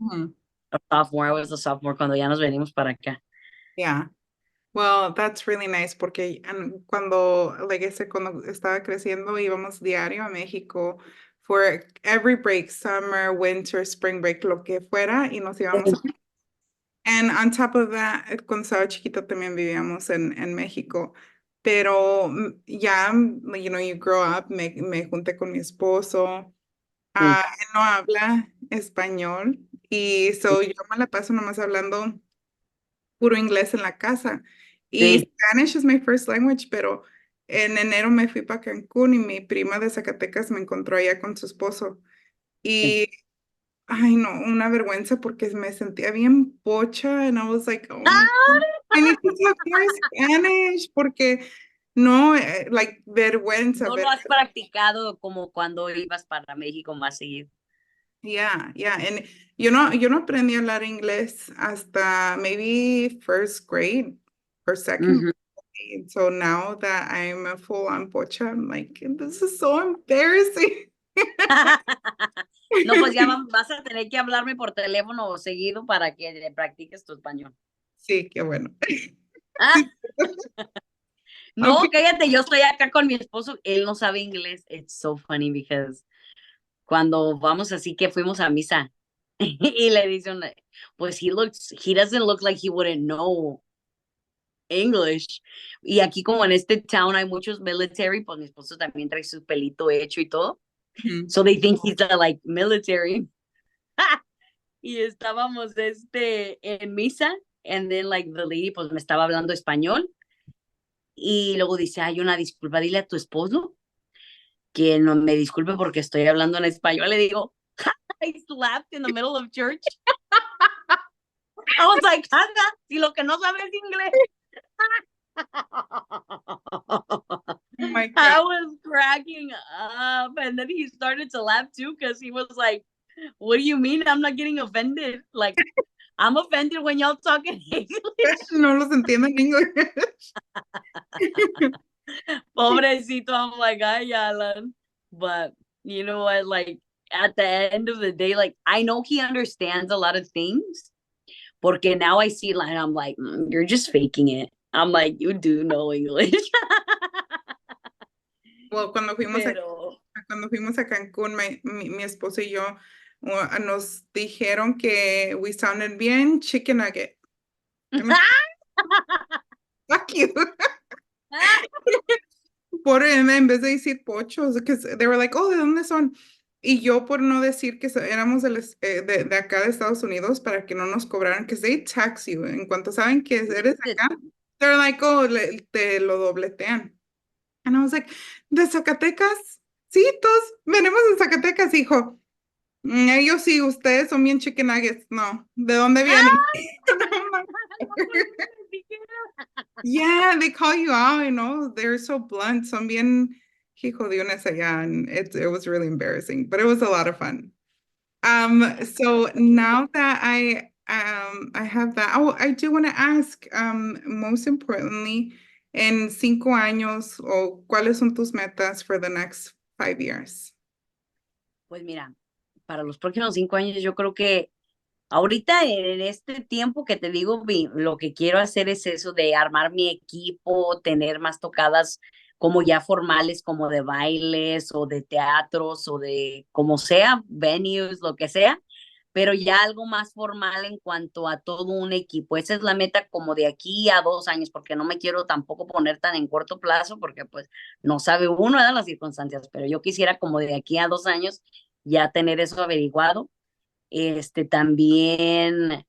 Mhm. A sophomore. I was a sophomore cuando ya nos venimos para acá. Yeah. Well, that's really nice porque cuando, like I said, cuando estaba creciendo íbamos diario a México for every break, summer, winter, spring break, lo que fuera, y nos íbamos. And on top of that, cuando estaba chiquito también vivíamos en México. Pero ya, you know, you grow up, me junté con mi esposo. Sí, Él no habla español y sí, so yo me la paso nomás hablando puro inglés en la casa. Y sí, Spanish is my first language, pero en enero me fui para Cancún y mi prima de Zacatecas me encontró allá con su esposo. sí. Y, ay no, una vergüenza porque me sentía bien pocha and I was like, oh, I need to talk more Spanish porque No, like vergüenza, No lo has practicado como cuando ibas para México más seguido. yeah, yeah. And yo no aprendí a hablar inglés hasta maybe first grade or second Ujú. grade. So now that I'm a full-on pocha, I'm like, this is so embarrassing. No, pues ya vas a tener que hablarme por teléfono seguido para que le practiques tu español. Sí, qué bueno. Ah, Sí. no, Aunque, cállate, yo estoy acá con mi esposo, él no sabe inglés. It's so funny because cuando vamos así que fuimos a misa y le dice una, pues he doesn't look like he wouldn't know English. Y aquí como en este town hay muchos military, pues mi esposo también trae su pelito hecho y todo. ujú, So they think he's like military. Y estábamos en misa and then like the lady pues me estaba hablando español y luego dice, ay, una disculpa, dile a tu esposo que no me disculpe porque estoy hablando en español. Le digo, I slapped in the middle of church. I was like, anda, si lo que no sabes es inglés. oh my God. I was cracking up. And then he started to laugh too because he was like, what do you mean I'm not getting offended? Like, I'm offended when y'all talk in English. No los entiendo en inglés. Pobrecito, I'm like, ay, Alan. But you know what? Like, at the end of the day, like, I know he understands a lot of things. Porque now I see, like, I'm like, you're just faking it. I'm like, you do know English. Well, Pero, cuando fuimos a Cancún, mi esposo y yo nos dijeron que we sounded bien chicken nugget. I'm like, fuck you. En vez de decir pochos, because they were like, oh, ¿de dónde son? Y yo por no decir que éramos de acá de Estados Unidos para que no nos cobraran, que they tax you. En cuanto saben que eres acá, they're like, oh, te lo dobletean. And I was like, ¿de Zacatecas? Sí, todos venimos de Zacatecas, hijo. Ellos sí, ustedes son bien chicken nuggets. No, ¿de dónde vienen? Yeah, they call you out, they're so blunt, son bien jijodiones allá, and it was really embarrassing, but it was a lot of fun. So now that I have that, oh, I do want to ask, most importantly, en 5 años, o ¿cuáles son tus metas for the next 5 years? pues mira, para los próximos 5 años, yo creo que ahorita en este tiempo que te digo, lo que quiero hacer es eso de armar mi equipo, tener más tocadas como ya formales, como de bailes o de teatros o de como sea, venues, lo que sea, pero ya algo más formal en cuanto a todo un equipo. Esa es la meta como de aquí a 2 años, porque no me quiero tampoco poner tan en corto plazo, porque pues no sabe uno de las circunstancias, pero yo quisiera como de aquí a 2 años ya tener eso averiguado. También,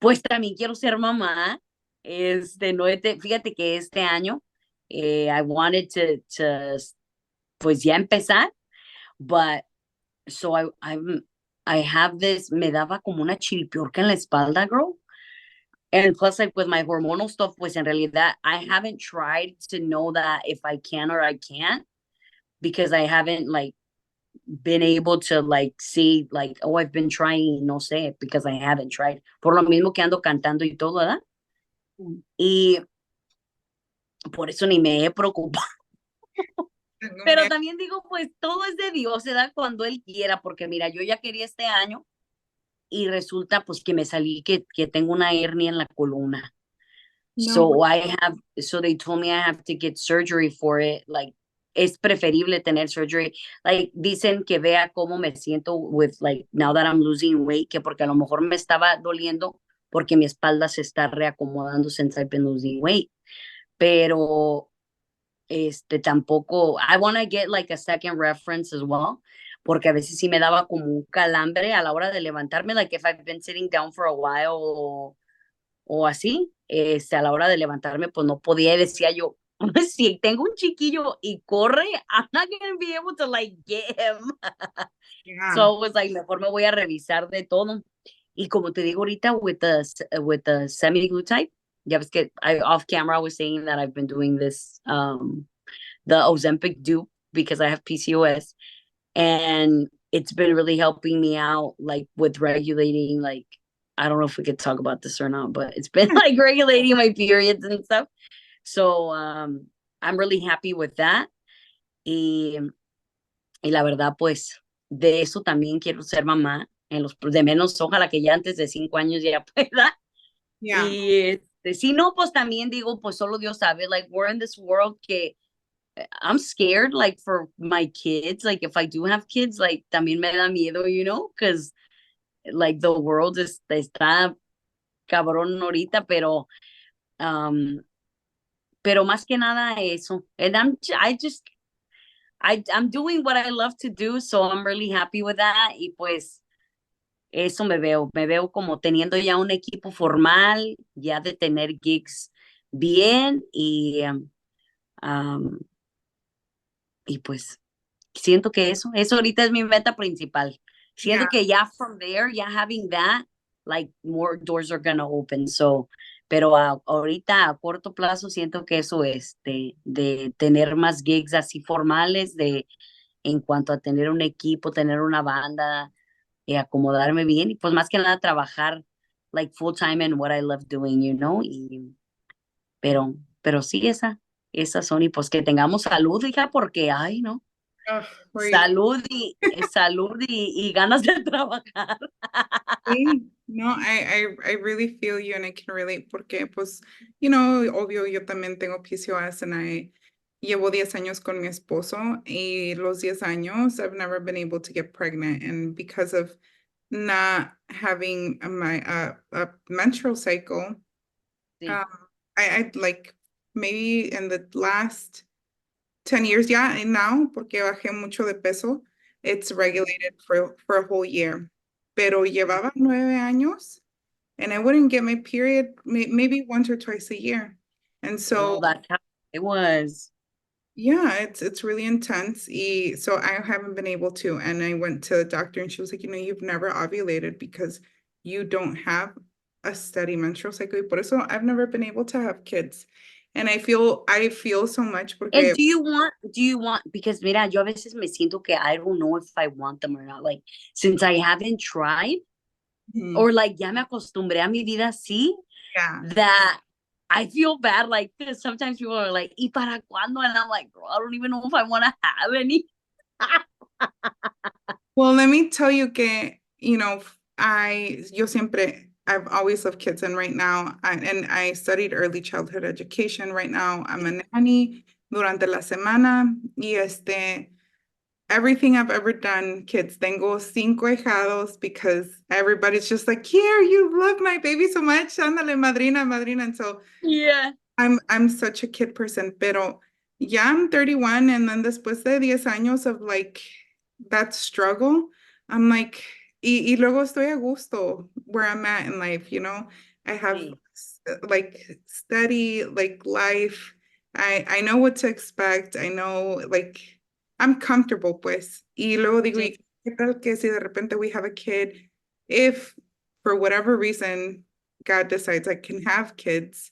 pues también quiero ser mamá. No, fíjate que este año I wanted pues ya empezar, but so I have this, me daba como una chiripiorca en la espalda, girl. And plus, like with my hormonal stuff, pues en realidad, I haven't tried to know that if I can or I can't because I haven't like been able to like see like, oh, I've been trying, no sé, because I haven't tried. Por lo mismo que ando cantando y todo, ¿verdad? Y por eso ni me he preocupado. Tengo Pero miedo. también digo, pues todo es de Dios, se da cuando Él quiera, porque mira, yo ya quería este año y resulta pues que me salí que tengo una hernia en la columna. No, So they told me I have to get surgery for it. Like, es preferible tener surgery. Like, dicen que vea cómo me siento with, like, now that I'm losing weight, que porque a lo mejor me estaba doliendo porque mi espalda se está reacomodando since I've been losing weight. Pero, tampoco, I want to get, like, a second reference as well, porque a veces sí me daba como un calambre a la hora de levantarme, like, if I've been sitting down for a while o así, a la hora de levantarme, pues no podía y decía yo, si tengo un chiquillo y corre, I'm not gonna be able to like get him. yeah. So was like, mejor me voy a revisar de todo. Y como te digo ahorita, with the semi-glutide, ya ves que off camera I was saying that I've been doing this, the Ozempic dupe because I have PCOS, and it's been really helping me out, like with regulating, like, I don't know if we could talk about this or not, but it's been like regulating my periods and stuff. So I'm really happy with that. Y, y la verdad, pues, de eso también quiero ser mamá, de menos, ojalá que ya antes de 5 años ya pueda. Yeah. Y si no, pues también digo, pues solo Dios sabe, like, we're in this world que I'm scared, like, for my kids, like, if I do have kids, like, también me da miedo, because, like, the world está cabrón ahorita, um, pero más que nada eso. And I'm doing what I love to do, so I'm really happy with that. Y pues eso me veo como teniendo ya un equipo formal, ya de tener gigs bien um, y pues siento que eso ahorita es mi meta principal. Yeah. Siento que ya from there, ya having that, like more doors are gonna open. So, pero ahorita a corto plazo siento que eso es de tener más gigs así formales, de en cuanto a tener un equipo, tener una banda, acomodarme bien y pues más que nada trabajar like full time in what I love doing, pero sí esas son y pues que tengamos salud, hija, porque ay, no. Ugh, right. Salud y ganas de trabajar. Sí, no, I really feel you and I can relate porque, pues, obvio, yo también tengo PCOS and llevo 10 años con mi esposo y los 10 años I've never been able to get pregnant and because of not having a menstrual cycle, Sí, um, I like maybe in the last 10 years, yeah, and now, porque bajé mucho de peso, it's regulated for a whole year. Pero llevaba 9 años, and I wouldn't get my period maybe once or twice a year. And well, so, that's how it was. yeah, it's really intense. So I haven't been able to. And I went to the doctor, and she was like, you've never ovulated because you don't have a steady menstrual cycle. Y por eso I've never been able to have kids. And I feel so much And porque do you want, because mira, yo a veces me siento que I don't know if I want them or not, like, since I haven't tried, Mhm. or like, ya me acostumbré a mi vida así, Yeah. that I feel bad, like, 'cause sometimes people are like, ¿y para cuándo? And I'm like, girl, I don't even know if I want to have any. Well, let me tell you que, I've always loved kids, and right now, I studied early childhood education. Right now, I'm a nanny durante la semana, y everything I've ever done, kids, tengo 5 hijados because everybody's just like, here, you love my baby so much, ándale, madrina, madrina, and so Yeah. I'm such a kid person, pero ya I'm 31 and then después de 10 años of like that struggle, I'm like, y luego estoy a gusto where I'm at in life, I have Sí, like steady like life. I know what to expect. I know like I'm comfortable pues. Y luego digo, sí, ¿y qué tal que si de repente we have a kid? If for whatever reason God decides I can have kids,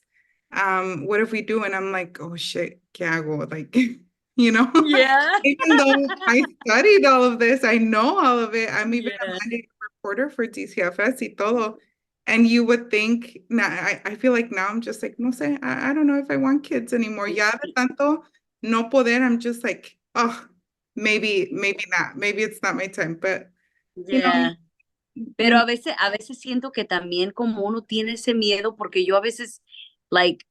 what if we do? And I'm like, oh shit, ¿qué hago? Like, you know, yeah. even though I studied all of this, I know all of it. I'm even a Yeah. mandated reporter for DCFS y todo. And you would think, now, I feel like now I'm just like, no sé, I don't know if I want kids anymore. Ya de tanto no poder, I'm just like, oh, maybe not. Maybe it's not my time. But, you know, Yeah. Pero a veces siento que también como uno tiene ese miedo, porque yo a veces, like,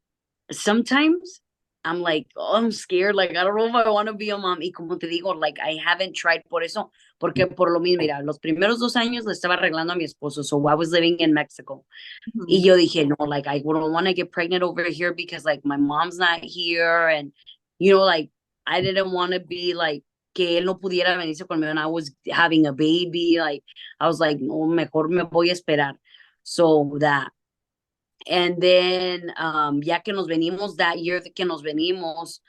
sometimes I'm like, oh, I'm scared, like, I don't know if I want to be a mom. Y como te digo, like, I haven't tried por eso, porque por lo mismo, mira, los primeros 2 años le estaba arreglando a mi esposo, so I was living in Mexico. Y mhm, yo dije, no, like, I don't want to get pregnant over here because, like, my mom's not here. And, like, I didn't want to be, like, que él no pudiera venirse conmigo and I was having a baby. Like, I was like, no, mejor me voy a esperar. So that. And then, ya que nos venimos, that year que nos venimos,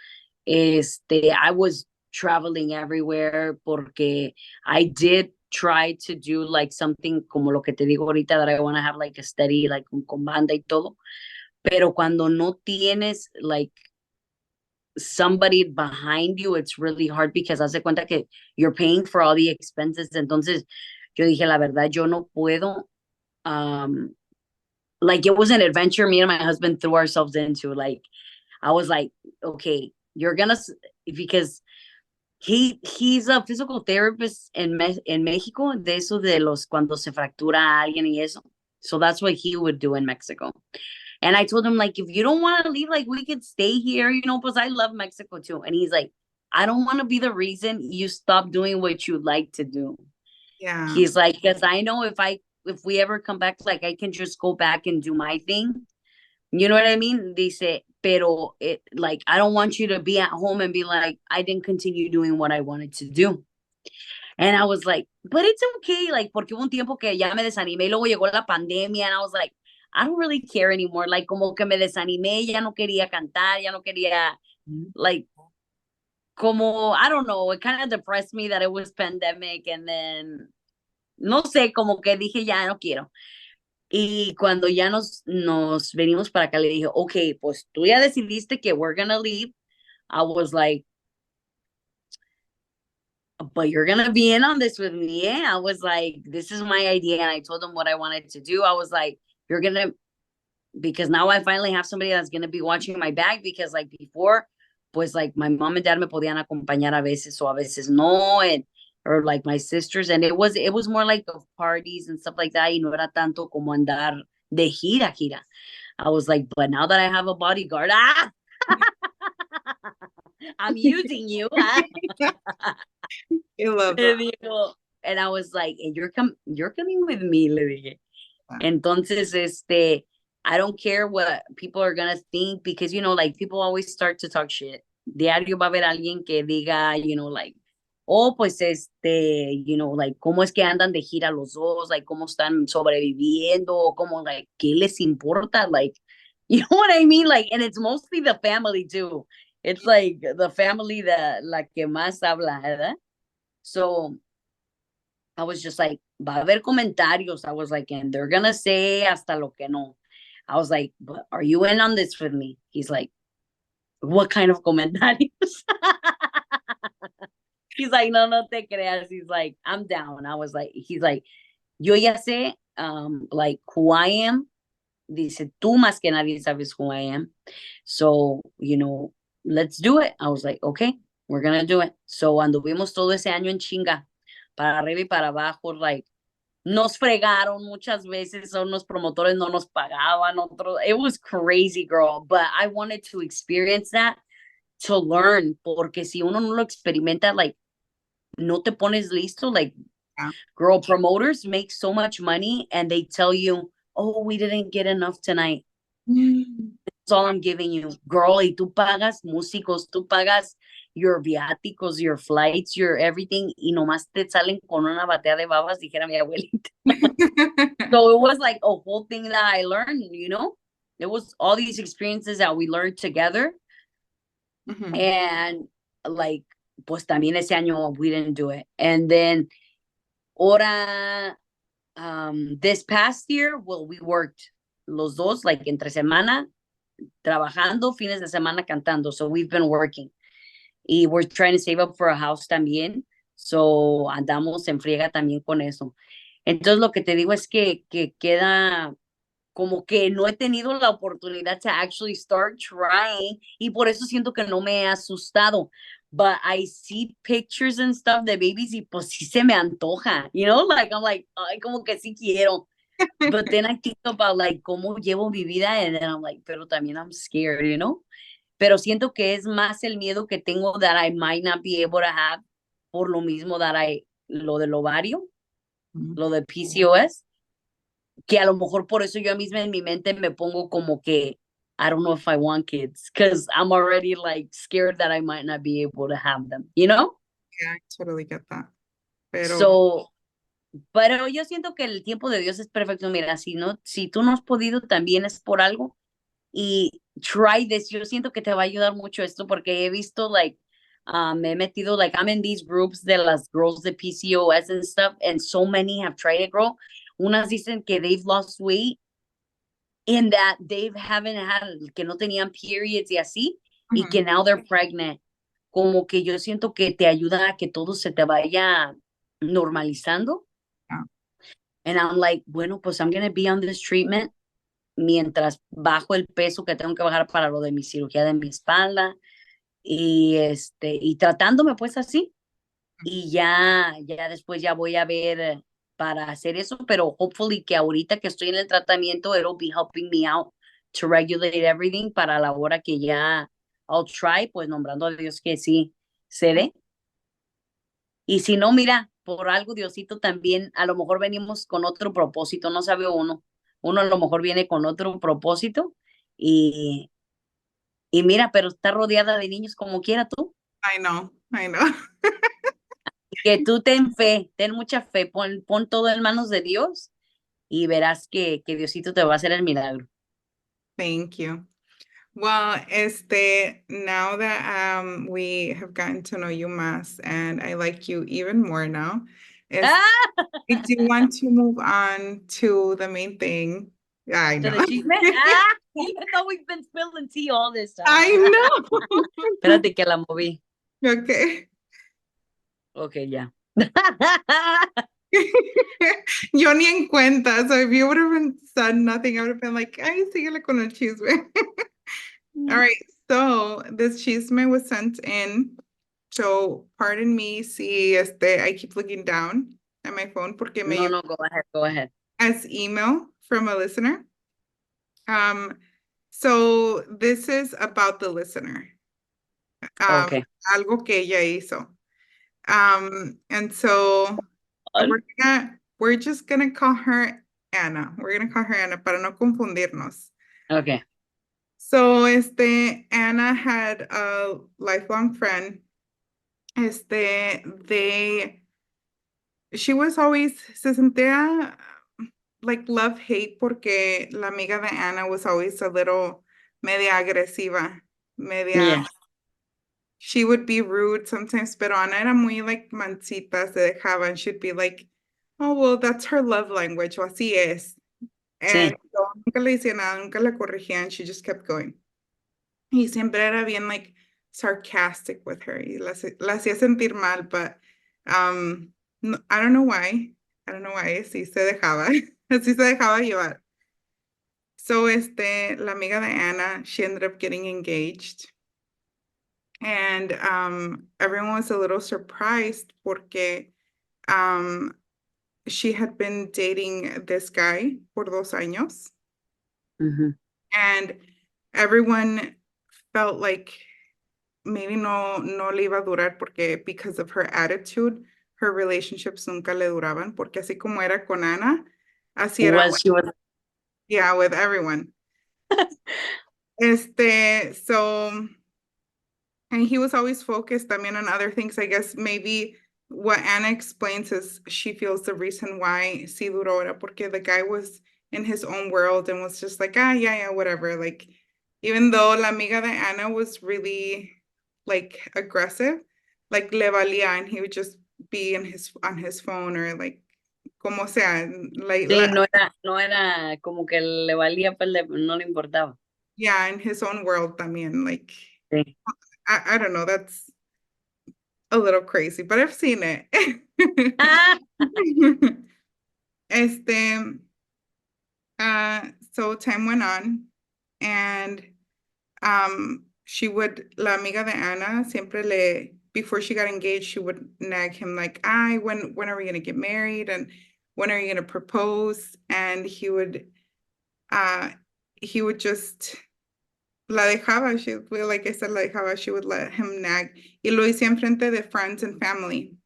I was traveling everywhere porque I did try to do like something como lo que te digo ahorita, that I want to have like a steady, like con banda y todo, pero cuando no tienes like somebody behind you, it's really hard because hace cuenta que you're paying for all the expenses. Entonces, yo dije, la verdad, yo no puedo. Um, like it was an adventure me and my husband threw ourselves into. Like, I was like, okay, you're gonna because he's a physical therapist in Mexico, de eso de los cuando se fractura a alguien y eso. So that's what he would do in Mexico. And I told him, like, if you don't want to leave, like, we could stay here, because I love Mexico too. And he's like, I don't want to be the reason you stop doing what you like to do. Yeah. He's like, because I know if we ever come back, like, I can just go back and do my thing. You know what I mean? Dice, pero like, I don't want you to be at home and be like, I didn't continue doing what I wanted to do. And I was like, but it's okay, like, porque hubo un tiempo que ya me desanimé y luego llegó la pandemia, and I was like, I don't really care anymore. Like, como que me desanimé, ya no quería cantar, ya no quería, like, como, I don't know, it kind of depressed me that it was pandemic, and then, no sé, como que dije, ya no quiero. Y cuando ya nos venimos para acá, le dije, okay, pues tú ya decidiste que we're gonna leave. I was like, but you're gonna be in on this with me. Yeah. I was like, this is my idea. And I told them what I wanted to do. I was like, you're gonna, because now I finally have somebody that's gonna be watching my back, because like before, pues like my mom and dad me podían acompañar a veces o a veces no, and or like my sisters, and it was more like of parties and stuff like that. Y no era tanto como andar de gira. I was like, but now that I have a bodyguard, I'm using you. I love that. And I was like, and you're coming with me, le dije. Yeah. Entonces, I don't care what people are gonna think, because like people always start to talk shit. Diario va a haber alguien que diga, like, oh, pues like, cómo es que andan de gira los dos, like, cómo están sobreviviendo, cómo, like, qué les importa, like, you know what I mean, like, and it's mostly the family too. It's like the family that la que más habla, ¿verdad? So I was just like, va a haber comentarios. I was like, and they're gonna say hasta lo que no. I was like, but are you in on this with me? He's like, what kind of comentarios? He's like, no te creas. He's like, I'm down. I was like, he's like, yo ya sé, like, who I am. Dice, tú más que nadie sabes who I am. So, let's do it. I was like, okay, we're gonna do it. So anduvimos todo ese año en chinga, para arriba y para abajo, like, nos fregaron muchas veces, unos promotores no nos pagaban, otros, it was crazy, girl, but I wanted to experience that to learn, porque si uno no lo experimenta, like, no te pones listo, like, Yeah. girl, promoters make so much money and they tell you, oh, we didn't get enough tonight. That's all I'm giving you, girl. Y tú pagas músicos, tú pagas your viáticos, your flights, your everything, y nomás te salen con una batea de babas, dijera mi abuelita. So it was like a whole thing that I learned, It was all these experiences that we learned together. Mhm. And like, pues también ese año we didn't do it. And then, ahora, this past year, well, we worked los dos, like, entre semana, trabajando, fines de semana cantando. So we've been working. Y we're trying to save up for a house también. So andamos en friega también con eso. Entonces lo que te digo es que queda como que no he tenido la oportunidad to actually start trying, y por eso siento que no me he asustado. But I see pictures and stuff de babies y pues sí se me antoja, like, I'm like, ay, como que sí quiero. But then I think about, like, cómo llevo mi vida, and then I'm like, pero también I'm scared. Pero siento que es más el miedo que tengo that I might not be able to have, por lo mismo lo del ovario, Mhm. lo de PCOS, que a lo mejor por eso yo misma en mi mente me pongo como que I don't know if I want kids, because I'm already, like, scared that I might not be able to have them. Yeah, I totally get that. Pero So, pero yo siento que el tiempo de Dios es perfecto. Mira, si tú no has podido, también es por algo. Y try this. Yo siento que te va a ayudar mucho esto, porque he visto, like, me he metido, like, I'm in these groups de las girls de PCOS and stuff, and so many have tried it, girl. Unas dicen que they've lost weight in that they haven't had, que no tenían periods y así, y Mhm. que now they're pregnant. Como que yo siento que te ayuda a que todo se te vaya normalizando. Yeah. And I'm like, bueno, pues I'm gonna be on this treatment mientras bajo el peso que tengo que bajar para lo de mi cirugía de mi espalda y tratándome pues así y ya después ya voy a ver para hacer eso, pero hopefully que ahorita que estoy en el tratamiento it'll be helping me out to regulate everything para la hora que ya I'll try, pues nombrando a Dios que sí se dé. Y si no, mira, por algo Diosito también, a lo mejor venimos con otro propósito, no sabe uno. Uno a lo mejor viene con otro propósito y, y mira, pero está rodeada de niños como quiera tú. I know, I know. Que tú ten fe, ten mucha fe, pon todo en manos de Dios y verás que Diosito te va a hacer el milagro. Thank you. Well, now that we have gotten to know you más and I like you even more now, es ¡Ah! I do want to move on to the main thing. I ¿To know. the chisme? ¡Ah! Even though we've been spilling tea all this time. I know. Espérate que la moví. Okay. Ok, ya. Yo ni en cuenta. So if you would have said nothing, I would have been like, ay, síguele con el chisme. All right. So this chisme was sent in. So pardon me si I keep looking down at my phone porque me No, llegó no, go ahead, go ahead. as email from a listener. So this is about the listener. Ok. Algo que ella hizo. And so we're just gonna call her Anna. We're gonna call her Anna para no confundirnos. Ok. So Anna had a lifelong friend. She was always se sentía like love hate porque la amiga de Anna was always a little media agresiva, media. Yeah. She would be rude sometimes, pero Ana era muy like mansita, se dejaba, and she'd be like, oh, well, that's her love language, o así es. And Sí, so, nunca le decía nada, nunca la corregía, and she just kept going. Y siempre era bien like sarcastic with her, y la hacía sentir mal, but no, I don't know why. I don't know why, así se dejaba, así se dejaba llevar. So, la amiga de Ana, she ended up getting engaged. And everyone was a little surprised porque she had been dating this guy por 2 años. ujú. And everyone felt like maybe no le iba a durar porque because of her attitude, her relationships nunca le duraban, porque así como era con Ana, así era She was, yeah, with everyone. So and he was always focused, también on other things. I guess maybe what Anna explains is she feels the reason why sí duró era porque the guy was in his own world and was just like, yeah, whatever. Like, even though la amiga de Anna was really like aggressive, like le valía, and he would just be on his phone or like como sea, like sí, no era como que le valía, pues no le importaba. yeah, in his own world también. Like Sí. I don't know, that's a little crazy, but I've seen it. Ah, Este, so time went on and la amiga de Ana siempre before she got engaged, she would nag him like, when are we gonna get married? And when are you gonna propose? And uh, he would just, la dejaba, like I said, la dejaba, she would let him nag. Y lo hacía enfrente de friends and family.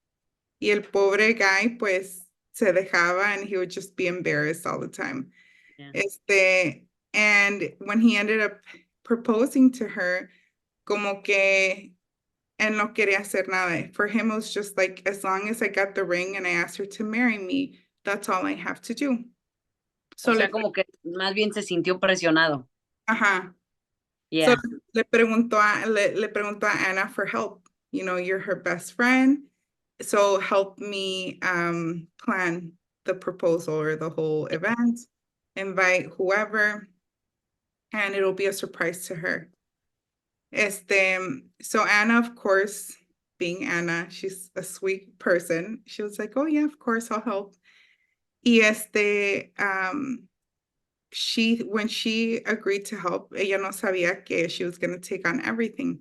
Y el pobre guy, pues, se dejaba and he would just be embarrassed all the time. yeah. And when he ended up proposing to her, como que él no quería hacer nada. For him, it was just like, as long as I got the ring and I asked her to marry me, that's all I have to do. O So sea, como que más bien se sintió presionado. ajá. So Yeah. le preguntó a Anna for help. You know, you're her best friend. So help me plan the proposal or the whole event. Invite whoever. and it'll be a surprise to her. So Anna, of course, being Anna, she's a sweet person. She was like, oh yeah, of course, I'll help. Y when she agreed to help, ella no sabía que she was going to take on everything.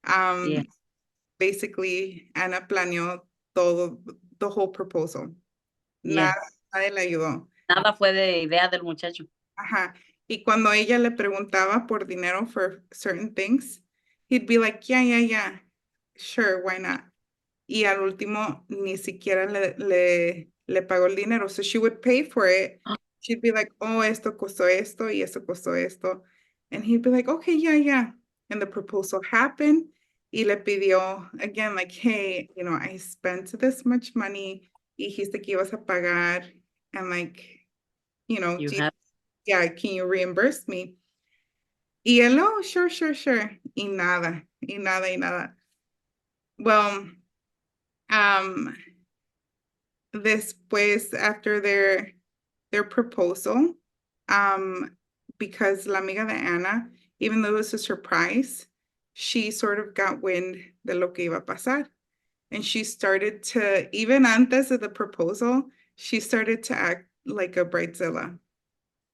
Yeah. Basically, Anna planeó todo, the whole proposal. Yeah. Nada, nadie le ayudó. Nada fue de idea del muchacho. Ajá. Y cuando ella le preguntaba por dinero for certain things, he'd be like, yeah, sure, why not? Y al último ni siquiera le pagó el dinero. So she would pay for it. She'd be like, oh, esto costó esto y esto costó esto. And he'd be like, okay, yeah. And the proposal happened. Y le pidió, again, like, hey, I spent this much money. Y dijiste que ibas a pagar. And like, You have yeah, can you reimburse me? Y él, oh, sure. Y nada. Well, después, after their proposal, because la amiga de Ana, even though it was a surprise, she sort of got wind de lo que iba a pasar. And she started to, even antes of the proposal, she started to act like a bridezilla.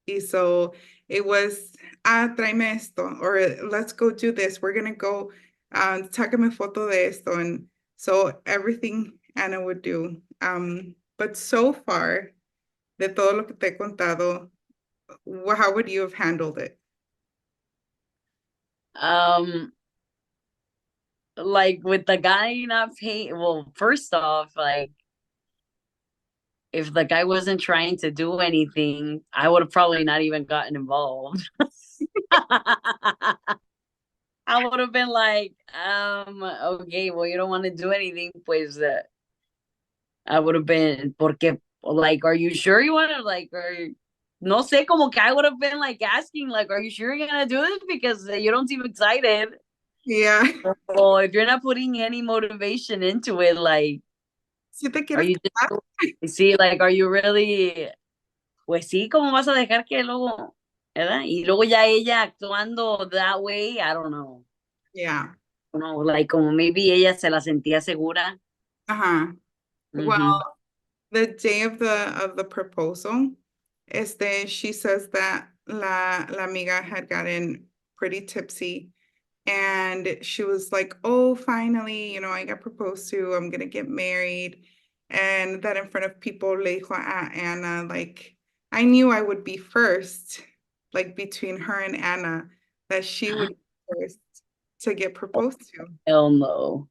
Y so it was, tráeme esto, or let's go do this. We're going to go, sácame foto de esto. And so everything Anna would do. But so far, de todo lo que te he contado, how would you have handled it? like with the guy not paying. Well, first off, like if the guy wasn't trying to do anything, I would have probably not even gotten involved. I would have been like, okay, well, you don't want to do anything, pues I would have been, porque, like, are you sure you want to, like, no sé, como que I would have been, like, asking, like, are you sure you're going to do this? Because you don't seem excited. Yeah. Or if you're not putting any motivation into it, like, Si te are quieres you casar? just, see, like, are you really, pues sí, ¿cómo vas a dejar que luego, ¿verdad? Y luego ya ella actuando that way, I don't know. Yeah. No, like, como maybe ella se la sentía segura. Uh-huh. Mm-hmm. Well, the day of the proposal, she says that la amiga had gotten pretty tipsy, and she was like, oh, finally, I got proposed to, I'm gonna get married. And that in front of people, le dijo a Anna, like, I knew I would be first, like between her and Anna, that she would be first to get proposed to. Hell no.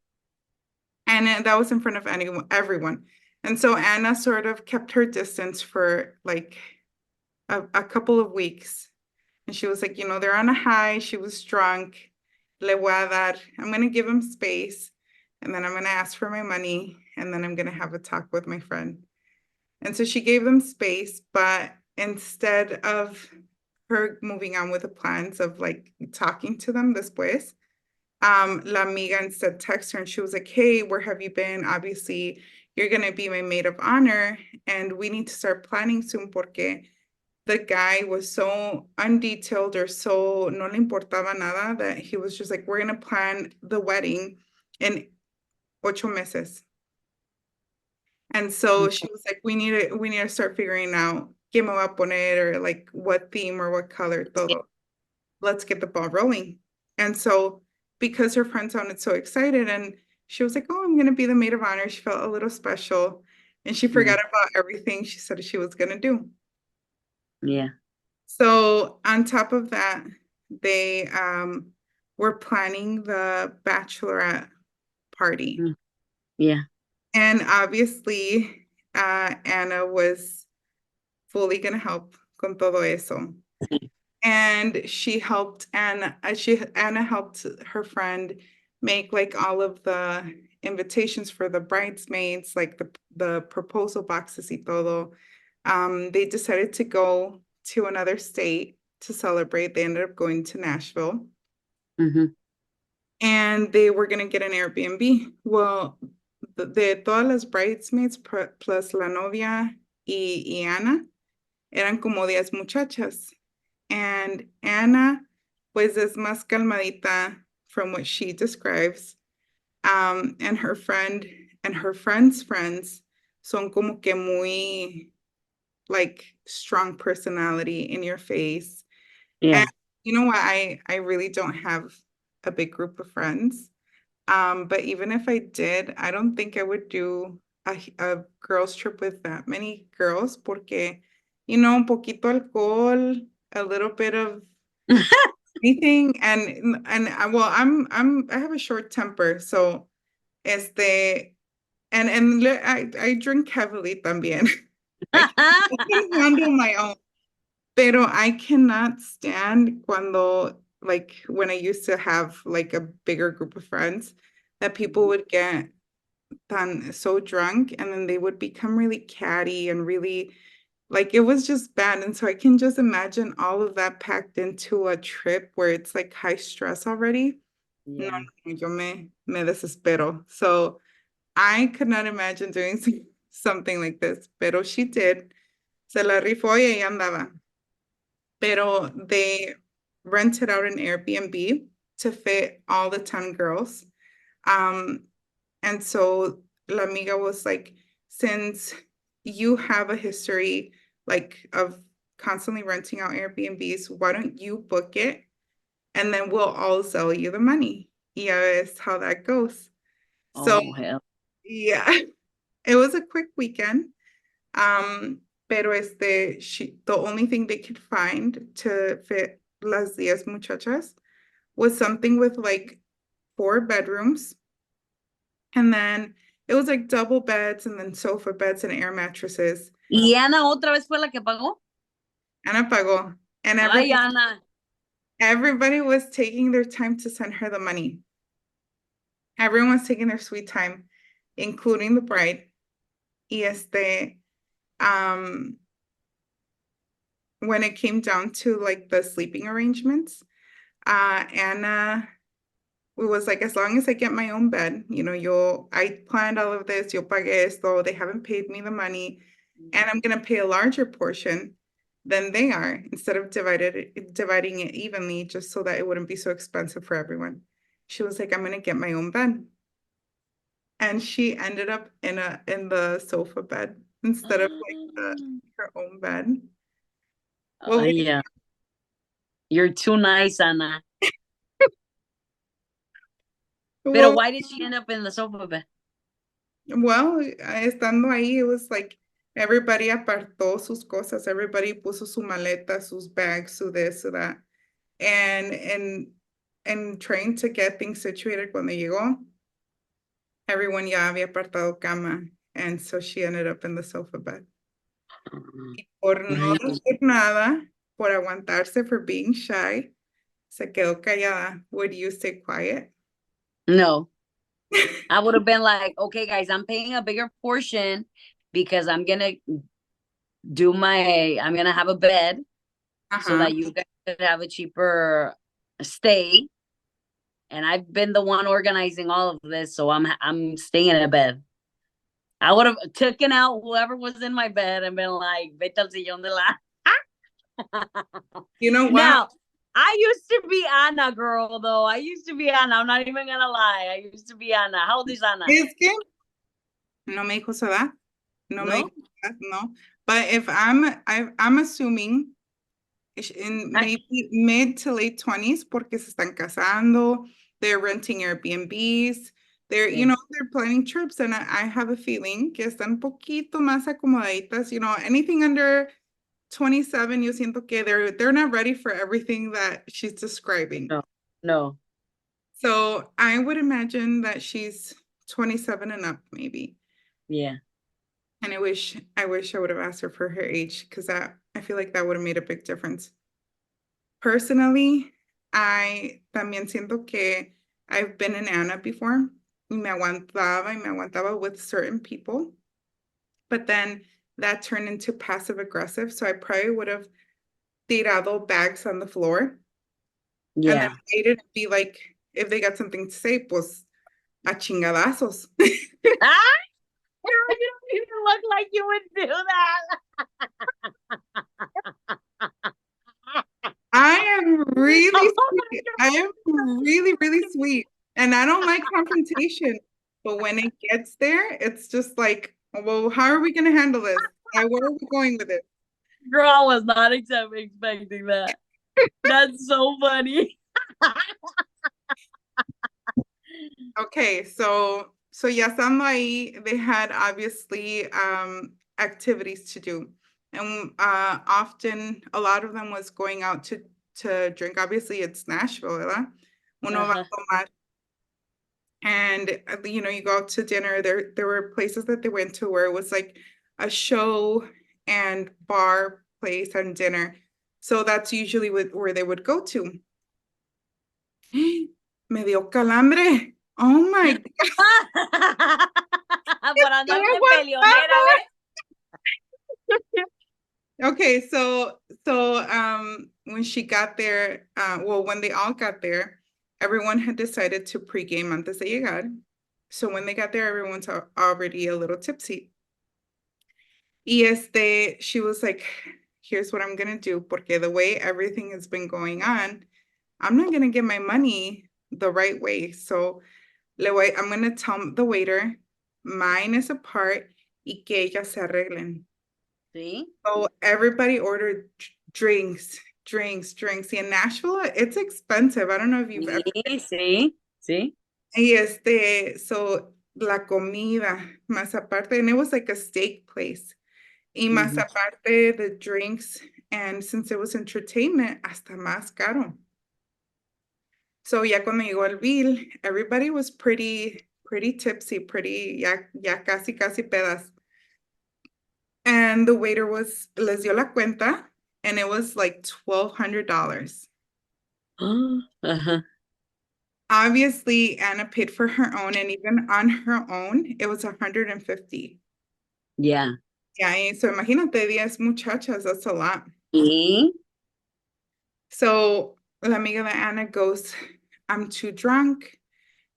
And that was in front of everyone. And so Anna sort of kept her distance for like a couple of weeks. And she was like, they're on a high. She was drunk. Le voy a dar. I'm going to give him space. And then I'm going to ask for my money. And then I'm going to have a talk with my friend. And so she gave them space. But instead of her moving on with the plans of like talking to them después, la amiga instead texted her and she was like, hey, where have you been? Obviously, you're going to be my maid of honor. And we need to start planning soon porque the guy was so undetailed or so no le importaba nada that he was just like, we're going to plan the wedding in 8 meses. And so she was like, we need to start figuring out qué me va a poner or like what theme or what color, todo. Let's get the ball rolling. And so because her friend sounded so excited and she was like, oh, I'm going to be the maid of honor, she felt a little special and she forgot about everything she said she was going to do. Yeah. So on top of that, they were planning the bachelorette party. Yeah. And obviously, Anna was fully going to help con todo eso. And she helped Anna helped her friend make like all of the invitations for the bridesmaids, like the proposal boxes y todo. They decided to go to another state to celebrate. They ended up going to Nashville. Mm-hmm. And they were going to get an Airbnb. Well, de todas las bridesmaids plus la novia y Ana, eran como 10 muchachas. And Anna, pues es más calmadita from what she describes. And her friend and her friend's friends son como que muy like strong personality in your face. And Yeah. you know what? I really don't have a big group of friends. But even if I did, I don't think I would do a girls trip with that many girls porque, un poquito alcohol, a little bit of anything, well, I have a short temper, so este, I drink heavily también. I can handle my own. Pero I cannot stand cuando, like, when I used to have like a bigger group of friends, that people would get so drunk and then they would become really catty and really, like, it was just bad. And so I can just imagine all of that packed into a trip where it's like high stress already. No, Yeah. no, yo me desespero. So I could not imagine doing something like this, pero she did. Se la rifó y ella andaba. Pero they rented out an Airbnb to fit all the 10 girls. Um, and so La Amiga was like, since you have a history like of constantly renting out Airbnbs, why don't you book it? And then we'll all sell you the money. Yeah, it's how that goes. So Oh, hell. yeah, it was a quick weekend. Pero the only thing they could find to fit las 10 muchachas was something with like 4 bedrooms. And then it was like double beds and then sofa beds and air mattresses. ¿Y Ana otra vez fue la que pagó? Ana pagó. And Ay, Ana. everybody was taking their time to send her the money. Everyone was taking their sweet time, including the bride. Y when it came down to like the sleeping arrangements, Anna was like, as long as I get my own bed, I planned all of this, yo pagué esto, they haven't paid me the money, and I'm gonna pay a larger portion than they are instead of dividing it evenly just so that it wouldn't be so expensive for everyone. She was like, I'm gonna get my own bed. And she ended up in the sofa bed instead of like her own bed. Well, Ay, yeah. You're too nice, Ana. Pero well, why did she end up in the sofa bed? Well, estando ahí, it was like everybody apartó sus cosas. Everybody puso su maleta, sus bags, su this, su that. And trying to get things situated cuando llegó, everyone ya había apartado cama. And so she ended up in the sofa bed. Y por no Ay, decir nada, por aguantarse, for being shy, se quedó callada. Would you stay quiet? no. I would have been like, okay, guys, I'm paying a bigger portion because I'm gonna have a bed so Uh-huh. that you guys could have a cheaper stay. And I've been the one organizing all of this, so I'm staying in a bed. I would have taken out whoever was in my bed and been like, vete al sillón de la. You know what? Now, I used to be Anna, girl, though. I used to be Anna. I'm not even gonna lie. I used to be Anna. How old is Anna? Es que no me dijo su edad. No me No? dijo su edad, no. But if I'm assuming in maybe mid to late 20s porque se están casando, they're renting Airbnbs, they're planning trips, and I have a feeling que están un poquito más acomodaditas, anything under 27, yo siento que they're not ready for everything that she's describing. No. No. So I would imagine that she's 27 and up, maybe. Yeah. And I wish I would have asked her for her age because I feel like that would have made a big difference. Personally, I también siento que I've been an Anna before. Y me aguantaba with certain people. But then that turned into passive aggressive. So I probably would have tirado bags on the floor. And then Yeah. waited to be like, if they got something to say, pues a chingadazos. Ah, you don't even look like you would do that. really sweet. I am really, really sweet. And I don't like confrontation. But when it gets there, it's just like, well, how are we going to handle this? Where are we going with it? Girl, I was not expecting that. That's so funny. Okay, so yes, I'm like they had obviously activities to do. And often a lot of them was going out to drink. Obviously, it's Nashville, ¿verdad? Uno va Uh-huh. a tomar. And you know, you go out to dinner. There were places that they went to where it was like a show and bar place and dinner. So that's usually where they would go to. Me dio calambre. Oh my God. Por andar de peleonera, ¿ves? Okay, so when she got there, well, when they all got there, everyone had decided to pregame antes de llegar. So when they got there, everyone's already a little tipsy. Y she was like, here's what I'm gonna do, porque the way everything has been going on, I'm not gonna get my money the right way. So I'm gonna tell the waiter, mine is apart y que ellas se arreglen. Sí. So everybody ordered drinks, drinks. In Nashville, it's expensive. I don't know if you've ever. Sí, sí. Y so la comida, más aparte, and it was like a steak place. Y más Mhm. aparte, the drinks, and since it was entertainment, hasta más caro. So ya cuando llegó el bill, everybody was pretty tipsy, ya casi pedas. And the waiter les dio la cuenta, and it was like $1,200. Uh-huh. Obviously, Anna paid for her own, and even on her own, it was 150. Yeah. Yeah, so imagínate, 10 muchachas, that's a lot. Sí. So la amiga de Anna goes, I'm too drunk.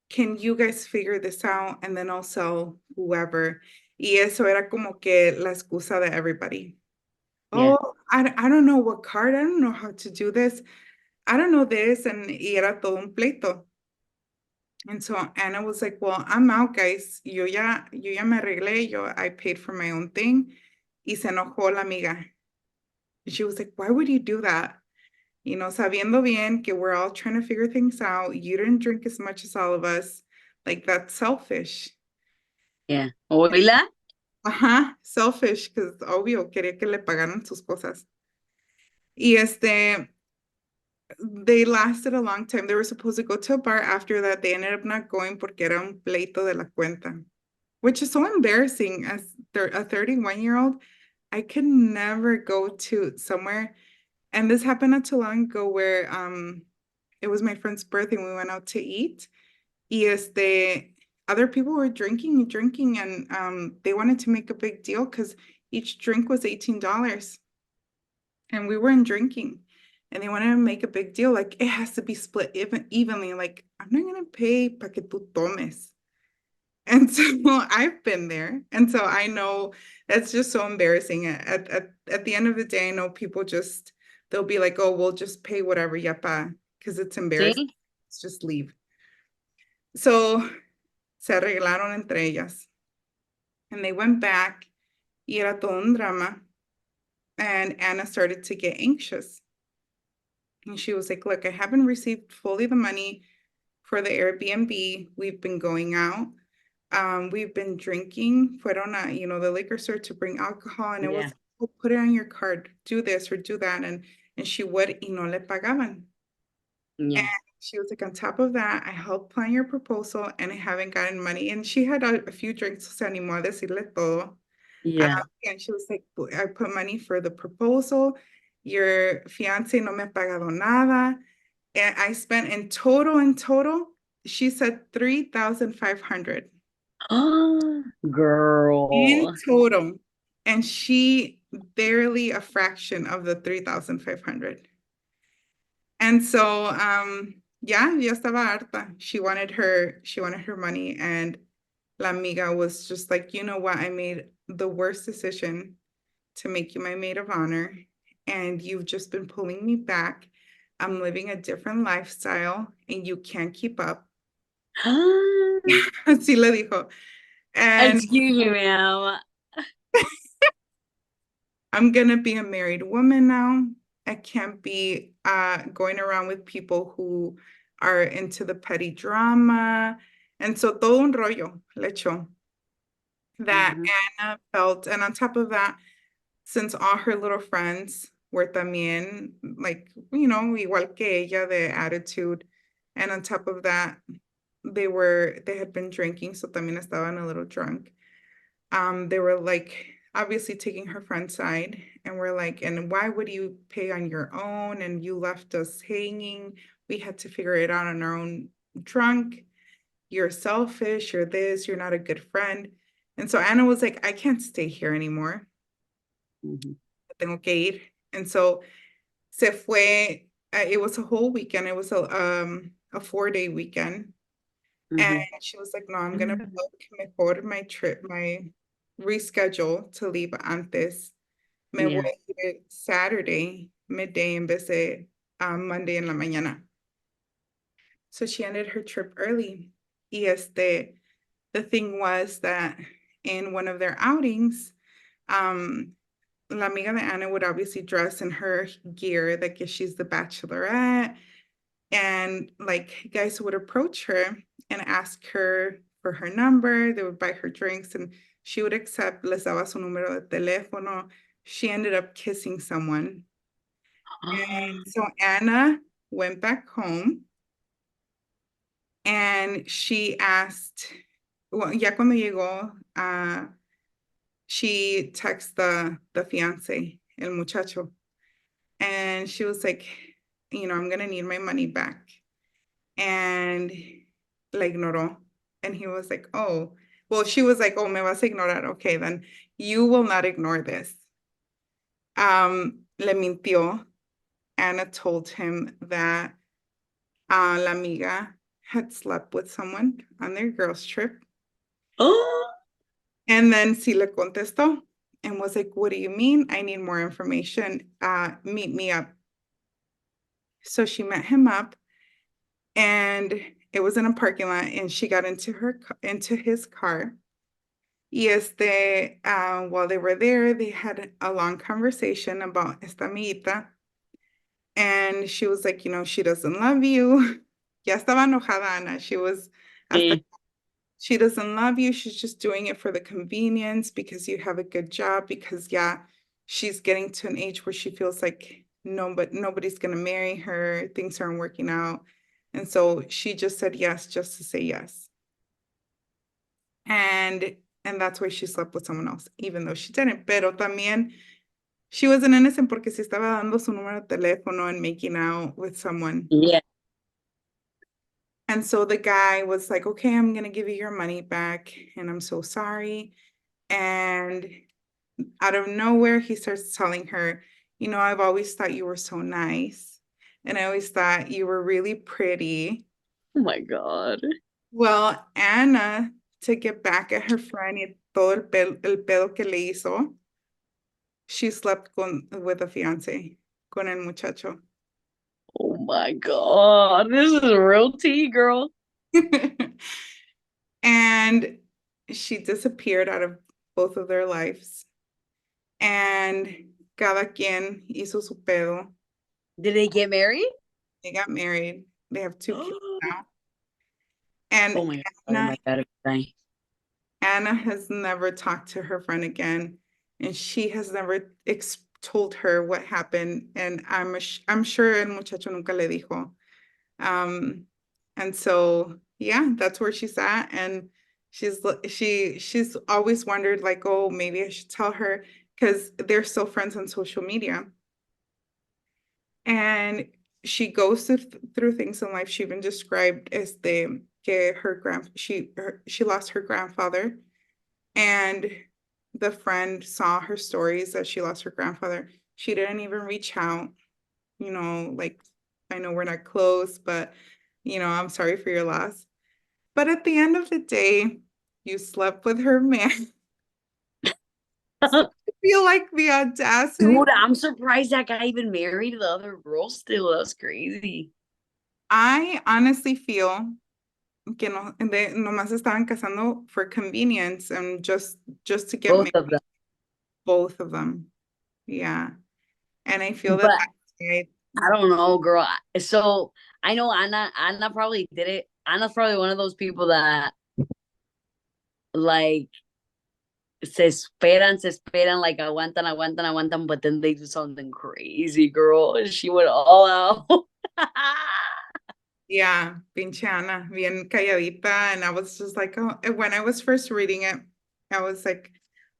Can you guys figure this out? And then I'll sell whoever. Y eso era como que la excusa de everybody. Yeah. Oh, I don't know what card. I don't know how to do this. I don't know this. And y era todo un pleito. And so Anna was like, well, I'm out, guys. Yo ya me arreglé. I paid for my own thing. Y se enojó la amiga. She was like, why would you do that? You know, sabiendo bien que we're all trying to figure things out. You didn't drink as much as all of us. Like, that's selfish. Yeah. Oíla. Ajá, selfish, because obvio, quería que le pagaran sus cosas. Y they lasted a long time. They were supposed to go to a bar after that. They ended up not going porque era un pleito de la cuenta, which is so embarrassing as a 31-year-old. I could never go to somewhere. And this happened not too long ago where it was my friend's birthday and we went out to eat. Y other people were drinking, and they wanted to make a big deal because each drink was $18. And we weren't drinking. And they wanted to make a big deal, like it has to be split evenly. Like, I'm not gonna pay pa que tú tomes. And so I've been there. And so I know that's just so embarrassing. At the end of the day, I know people they'll be like, oh, we'll just pay whatever, yapa, because it's embarrassing. Sí. Let's just leave. So se arreglaron entre ellas. And they went back, y era todo un drama. And Anna started to get anxious. And she was like, look, I haven't received fully the money for the Airbnb. We've been going out. We've been drinking. Fueron the liquor store to bring alcohol. And it was, Yeah. oh, put it on your card. Do this or do that. And she would, y no le pagaban. And Yeah. she was like, on top of that, I helped plan your proposal and I haven't gotten money. And she had a few drinks, se animó a decirle todo. Yeah. And she was like, I put money for the proposal. Your fiance no me ha pagado nada. And I spent in total, she said 3,500 Oh, in girl. total. And she barely a fraction of the 3,500. And so, yeah, ya estaba harta. She wanted her money, and la amiga was just like, you know what? I made the worst decision to make you my maid of honor, and you've just been pulling me back. I'm living a different lifestyle and you can't keep up. Así le dijo. And Excuse me, ma'am. I'm gonna be a married woman now. I can't be going around with people who are into the petty drama. And so todo un rollo le echó that Mhm. Anna felt. And on top of that, since all her little friends were también, like, igual que ella, de attitude. And on top of that, they had been drinking, so también estaban a little drunk. They were like obviously taking her friend's side and we're like, and why would you pay on your own? And you left us hanging. We had to figure it out on our own drunk. You're selfish, you're this, you're not a good friend. And so Anna was like, I can't stay here anymore. Mhm. Tengo que ir. And so se fue. It was a whole weekend. It was a 4-day weekend. And Mhm. she was like, no, I'm gonna book mejor my trip, my reschedule to leave antes. Me voy Yeah. a ir Saturday midday en vez de Monday en la mañana. So she ended her trip early. Y the thing was that in one of their outings, la amiga de Anna would obviously dress in her gear, like if she's the bachelorette. And like guys would approach her and ask her for her number. They would buy her drinks and she would accept, les daba su número de teléfono. She ended up kissing someone. And so Anna went back home and she asked, well, ya cuando llegó, she texted the fiance, el muchacho. And she was like, I'm gonna need my money back. And la ignoró. And he was like, oh, well, she was like, oh, me vas a ignorar. Okay, then you will not ignore this. Le mintió. Anna told him that la amiga had slept with someone on their girls' trip. Oh And then sí le contestó and was like, what do you mean? I need more information. Meet me up. So she met him up and it was in a parking lot and she got into his car. Y while they were there, they had a long conversation about esta amiguita. And she was like, she doesn't love you. Ya estaba enojada Ana. She was hasta, sí. she doesn't love you. She's just doing it for the convenience because you have a good job, because yeah, she's getting to an age where she feels like nobody's gonna marry her, things aren't working out. And so she just said yes just to say yes. And that's why she slept with someone else, even though she didn't. Pero también she wasn't innocent porque si estaba dando su número de teléfono and making out with someone. Yeah. And so the guy was like, okay, I'm gonna give you your money back and I'm so sorry. And out of nowhere, he starts telling her, I've always thought you were so nice. And I always thought you were really pretty. Oh my God. Well, Anna, to get back at her friend y todo el pedo que le hizo, she slept with a fiance, con el muchacho. Oh my God. This is real tea, girl. And she disappeared out of both of their lives. And cada quien hizo su pedo. Did they get married? They got married. They have 2 kids Oh now. And my God. Oh Anna, my God. Okay. Anna has never talked to her friend again. And she has never told her what happened. And I'm sure el muchacho nunca le dijo. And so, yeah, that's where she's at. And she's always wondered, like, oh, maybe I should tell her, because they're still friends on social media. And she goes through things in life. She even described que she lost her grandfather, and the friend saw her stories that she lost her grandfather. She didn't even reach out, like, I know we're not close, but I'm sorry for your loss. But at the end of the day, you slept with her man. feel like the audacity. Dude, I'm surprised that guy even married the other girl still. That's crazy. I honestly feel que no, nomás estaban casando for convenience and just to get Both married, of them. both of them. Yeah. And I feel that But that's right. I don't know, girl. So I know Anna probably did it. Anna's probably one of those people that like se esperan, like aguantan, aguantan, aguantan, but then they do something crazy, girl. And she went all out. Yeah, pinche Ana, bien calladita. And I was just like, oh, and when I was first reading it, I was like,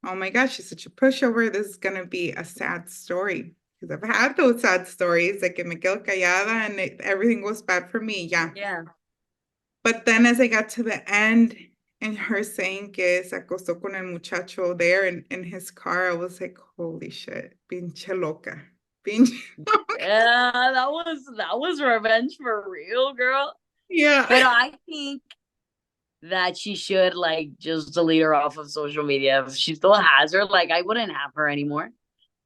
oh my gosh, she's such a pushover. This is gonna be a sad story. Because I've had those sad stories, like que me quedo callada and everything goes bad for me. Yeah. Yeah. But then as I got to the end and her saying que se acostó con el muchacho there in his car, I was like, holy shit, pinche loca. Pinche Yeah, that was revenge for real, girl. yeah. But I think that she should like just delete her off of social media. If she still has her, like I wouldn't have her anymore.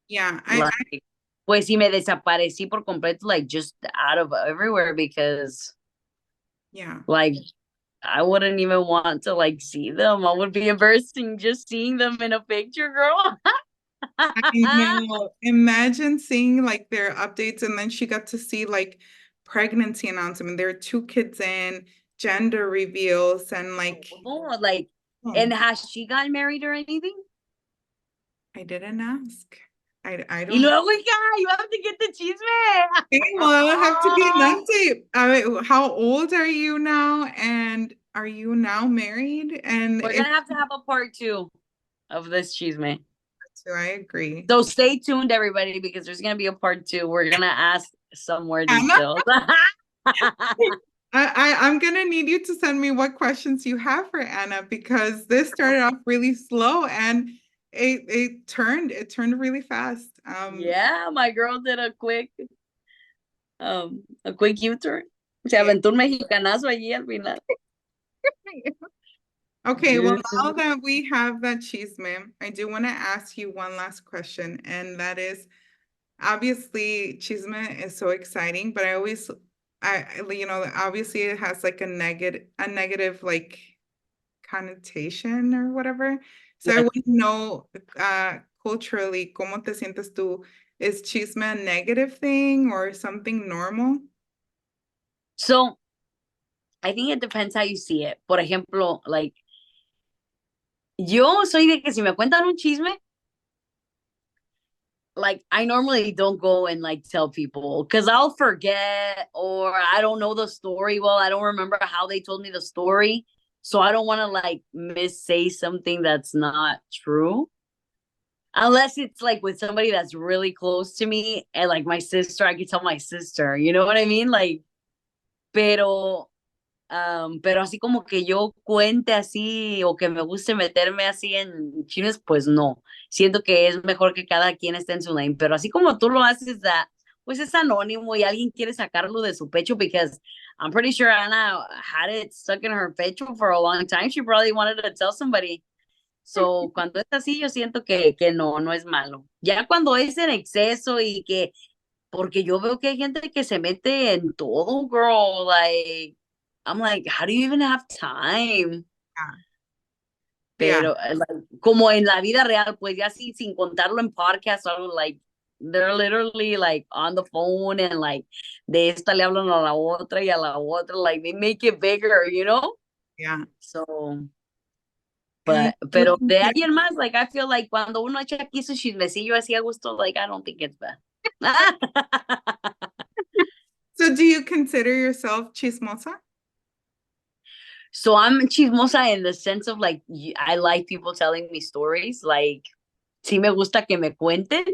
Yeah, Like, pues si me desaparecí por completo, like just out of everywhere because yeah. like I wouldn't even want to like see them. I would be embarrassing just seeing them in a picture, girl. I know. Imagine seeing like their updates and then she got to see like pregnancy announcement. There are two kids in, gender reveals, and like, Oh, like, oh, and has she gotten married or anything? I didn't ask. I Y don't know. luego, hija, you have to get the chisme. Okay, well, I have to be an update. How old are you now? And are you now married? And We're if gonna have to have a part two of this chisme. so, I agree. So stay tuned, everybody, because there's gonna be a part two. We're gonna ask some more Anna, details. I'm gonna need you to send me what questions you have for Anna because this started off really slow and it turned really fast. Yeah, my girl did a quick U-turn. Se Yeah. aventó un mexicanazo allí al final. Okay, well, now that we have that chisme, I do want to ask you one last question, and that is obviously chisme is so exciting, but obviously it has like a negative like connotation or whatever. So I Yeah. want to know culturally, ¿cómo te sientes tú? Is chisme a negative thing or something normal? So I think it depends how you see it. Por ejemplo, like yo soy de que si me cuentan un chisme, like I normally don't go and like tell people because I'll forget or I don't know the story well. I don't remember how they told me the story. So I don't want to like miss say something that's not true. Unless it's like with somebody that's really close to me and like my sister, I could tell my sister, you know what I mean? Like, pero pero así como que yo cuente así o que me guste meterme así en chismes, pues no. Siento que es mejor que cada quien esté en su lane, pero así como tú lo haces, pues es anónimo y alguien quiere sacarlo de su pecho because I'm pretty sure Anna had it stuck in her pecho for a long time. She probably wanted to tell somebody. So, cuando es así, yo siento que no es malo. Ya cuando es en exceso y que porque yo veo que hay gente que se mete en todo, girl. Like, I'm like, how do you even have time? Yeah, Pero, like, como en la vida real, pues ya sí, sin contarlo en podcast o algo, like, they're literally like on the phone and like, de esta le hablan a la otra y a la otra, like, they make it bigger, you know? yeah. So, And you pero de consider, alguien más, like, I feel like cuando uno echa aquí su chismecillo así a gusto, like, I don't think it's bad. so do you consider yourself chismosa? So I'm chismosa in the sense of like I like people telling me stories. Like sí me gusta que me cuenten,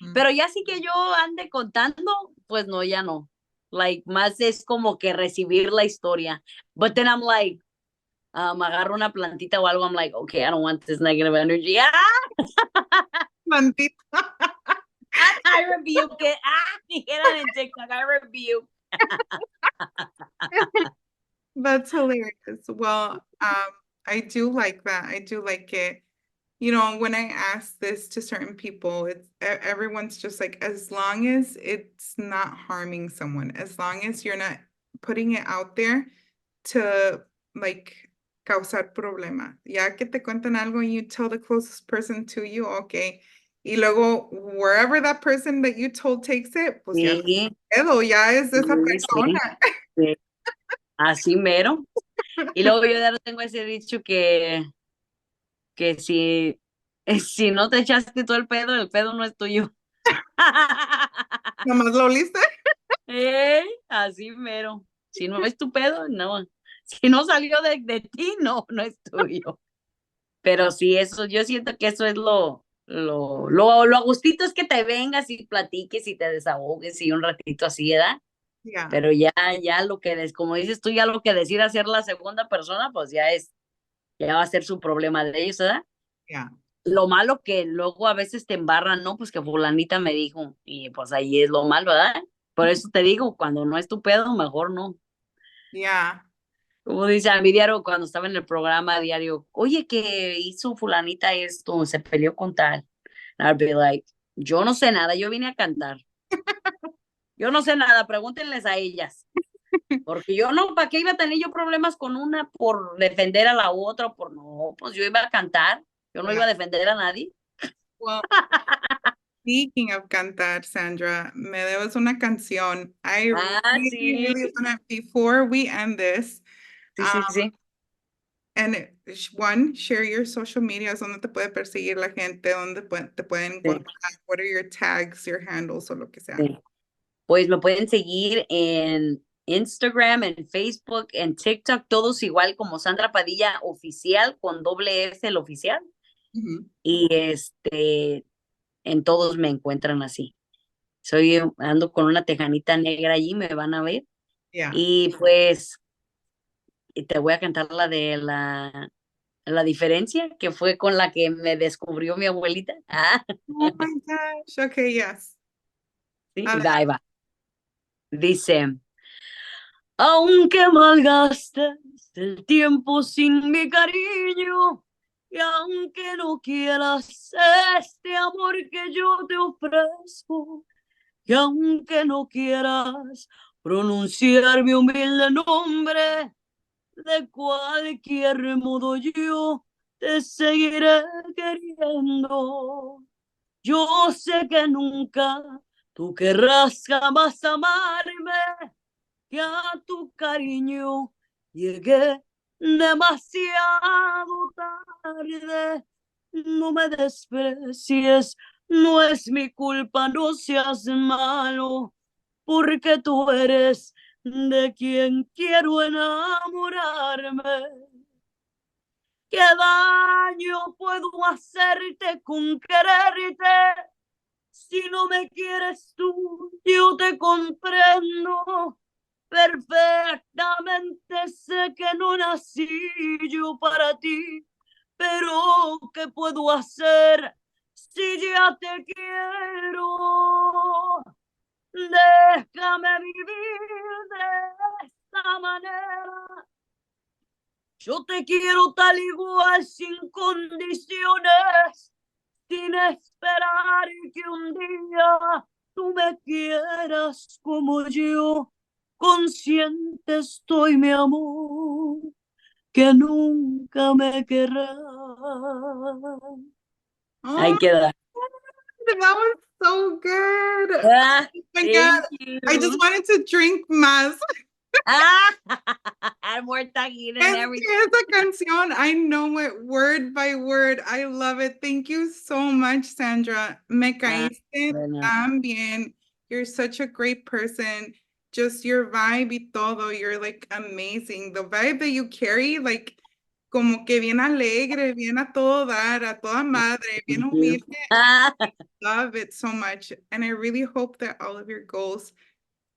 Mm. pero ya sí que yo ande contando, pues no, ya no. Like más es como que recibir la historia. But then I'm like, agarro una plantita o algo. I'm like, okay, I don't want this negative energy. Maldita. I rebuke it. Dijeron en TikTok, I rebuke. That's hilarious. Well, I do like that. I do like it. you know, when I ask this to certain people, everyone's just like, as long as it's not harming someone, as long as you're not putting it out there to like causar problema. Ya que te cuentan algo and you tell the closest person to you, okay. Y luego, wherever that person that you told takes it, pues ya, Sí, ya es de esa sí, sí, persona. sí. Así mero. Y luego yo ya no tengo ese dicho que si no te echaste todo el pedo no es tuyo. Nomás lo oliste. Así mero. Si no es tu pedo, no. Si no salió de ti, no, no es tuyo. Pero sí, eso, yo siento que eso es lo a gustito es que te vengas y platiques y te desahogues y un ratito así, ¿verdad? Ya, Pero ya lo que, como dices tú, ya lo que decir hacer la segunda persona, pues ya va a ser su problema de ellos, ¿verdad? ya, Lo malo que luego a veces te embarran, ¿no? Pues que fulanita me dijo, y pues ahí es lo malo, ¿verdad? Por eso te digo, cuando no es tu pedo, mejor no. ya. Como dice a mi diario cuando estaba en el programa diario, oye, que hizo fulanita esto, se peleó con tal. I'd be like, yo no sé nada, yo vine a cantar. Yo no sé nada, pregúntenles a ellas. Porque yo no, ¿para qué iba a tener yo problemas con una por defender a la otra? Por no, pues yo iba a cantar, yo no iba Yeah. a defender a nadie. Well, speaking of cantar, Sandra, me debes una canción. I Ah, really, sí, really want to, before we end this, sí, sí, sí. and one, share your social medias, donde te puede perseguir la gente, donde te pueden Sí, encontrar, what are your tags, your handles, o lo que sea. sí. Pues me pueden seguir en Instagram, en Facebook, en TikTok, todos igual como Sandra Padilla Oficial, con doble S el oficial. Ujú. Y en todos me encuentran así. Ando con una tejanita negra allí, me van a ver. Yeah. Y pues te voy a cantar la de la diferencia, que fue con la que me descubrió mi abuelita. Ah, Oh my gosh. Okay, yes. sí, A ahí va. Dice. Aunque malgastes el tiempo sin mi cariño, y aunque no quieras este amor que yo te ofrezco, y aunque no quieras pronunciar mi humilde nombre, de cualquier modo yo te seguiré queriendo. Yo sé que nunca tú querrás jamás amarme, que a tu cariño llegué demasiado tarde. No me desprecies, no es mi culpa, no seas malo, porque tú eres de quien quiero enamorarme. ¿Qué daño puedo hacerte con quererte? Si no me quieres tú, yo te comprendo. Perfectamente sé que no nací yo para ti, pero ¿qué puedo hacer si ya te quiero? Déjame vivir de esta manera. Yo te quiero tal igual, sin condiciones, sin esperar que un día tú me quieras como yo. Consciente estoy, mi amor, que nunca me querrás. Ahí Oh, queda. that was so good. Ah, Oh my God. thank I just you. wanted to drink más. Ah, more tagging and Es everything. que esa canción, I know it word by word. I love it. Thank you so much, Sandra. Me Ah, caíste bueno. tan bien. You're such a great person. Just your vibe y todo. You're like amazing. The vibe that you carry, like, como que bien alegre, bien a todo dar, a toda madre, bien Thank you. humilde. Ah, Love it so much. And I really hope that all of your goals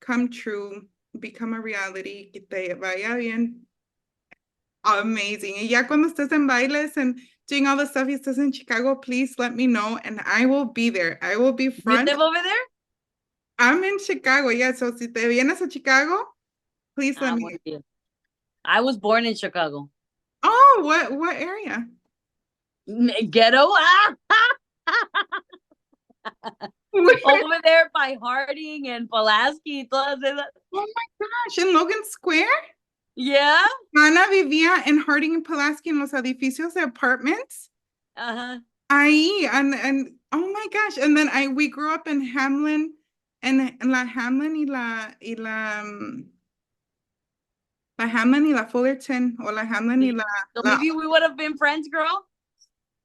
come true, become a reality, que te vaya bien. Amazing. Y ya cuando estés en bailes and doing all the stuff y estés en Chicago, please let me know and I will be there. I will be you front. live over there? I'm in Chicago, yeah. So si te vienes a Chicago, please let Ah, me muy know. bien. I was born in Chicago. Oh, what area? Ghetto. Over there by Harding and Pulaski, todas esas. Oh my gosh, in Logan Square? Yeah. Ana vivía en Harding and Pulaski en los edificios de apartments. Uh-huh. Ahí, and oh my gosh, and then we grew up in Hamlin, and la Hamlin la Hamlin y la Fullerton, o la Hamlin y So la maybe we would have been friends, girl.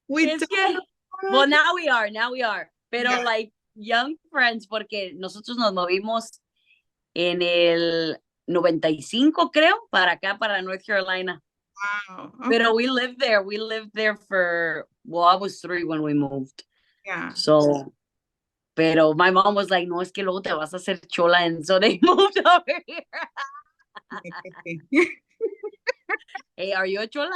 we Es que, don't well, now we are. Pero yeah. like young friends, porque nosotros nos movimos en el 95, creo, para acá, para North Carolina. Wow. Pero Okay. we lived there. We lived there for, well, I was 3 when we moved. Yeah. So, pero my mom was like, no, es que luego te vas a hacer chola. And so they moved over here. Hey, are you a chola?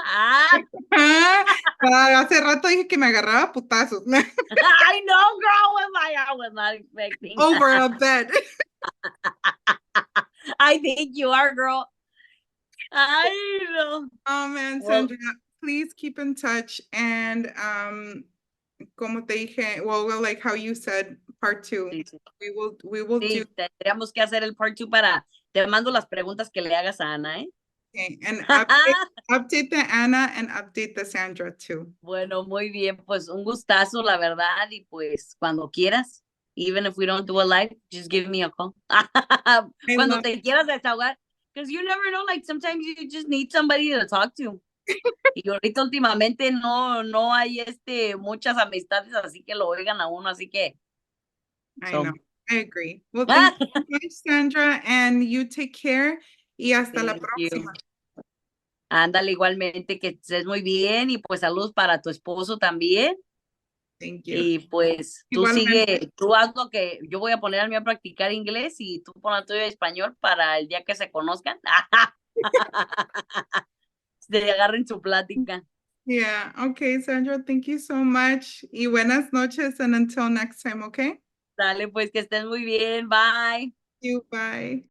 Hace rato dije que me agarraba putazos. I know, girl. I was not expecting. Over a bed. I think you are, girl. I know. Oh man, Well, Sandra, please keep in touch. And como te dije, well, like how you said, part 2. sí, sí. We will do. Sí, tendríamos que hacer el part 2 para, te mando las preguntas que le hagas a Ana, ¿eh? Okay. And update the Anna and update the Sandra too. Bueno, muy bien, pues un gustazo, la verdad, y pues cuando quieras, even if we don't do a live, just give me a call. Cuando te quieras desahogar, because you never know, like sometimes you just need somebody to talk to. Y ahorita últimamente no hay muchas amistades así que lo oigan a uno, así que. I know, I agree. Well, thank you so much, Sandra, and you take care. Y hasta la próxima. Ándale, igualmente, que estés muy bien y pues saludos para tu esposo también. Thank you. Y pues tú sigue, tú haz lo que yo voy a poner a mí a practicar inglés y tú pon a tuyo español para el día que se conozcan. Se agarren su plática. Yeah, okay, Sandra, thank you so much. Y buenas noches, and until next time, okay? Dale, pues que estés muy bien. Bye. Thank you, bye.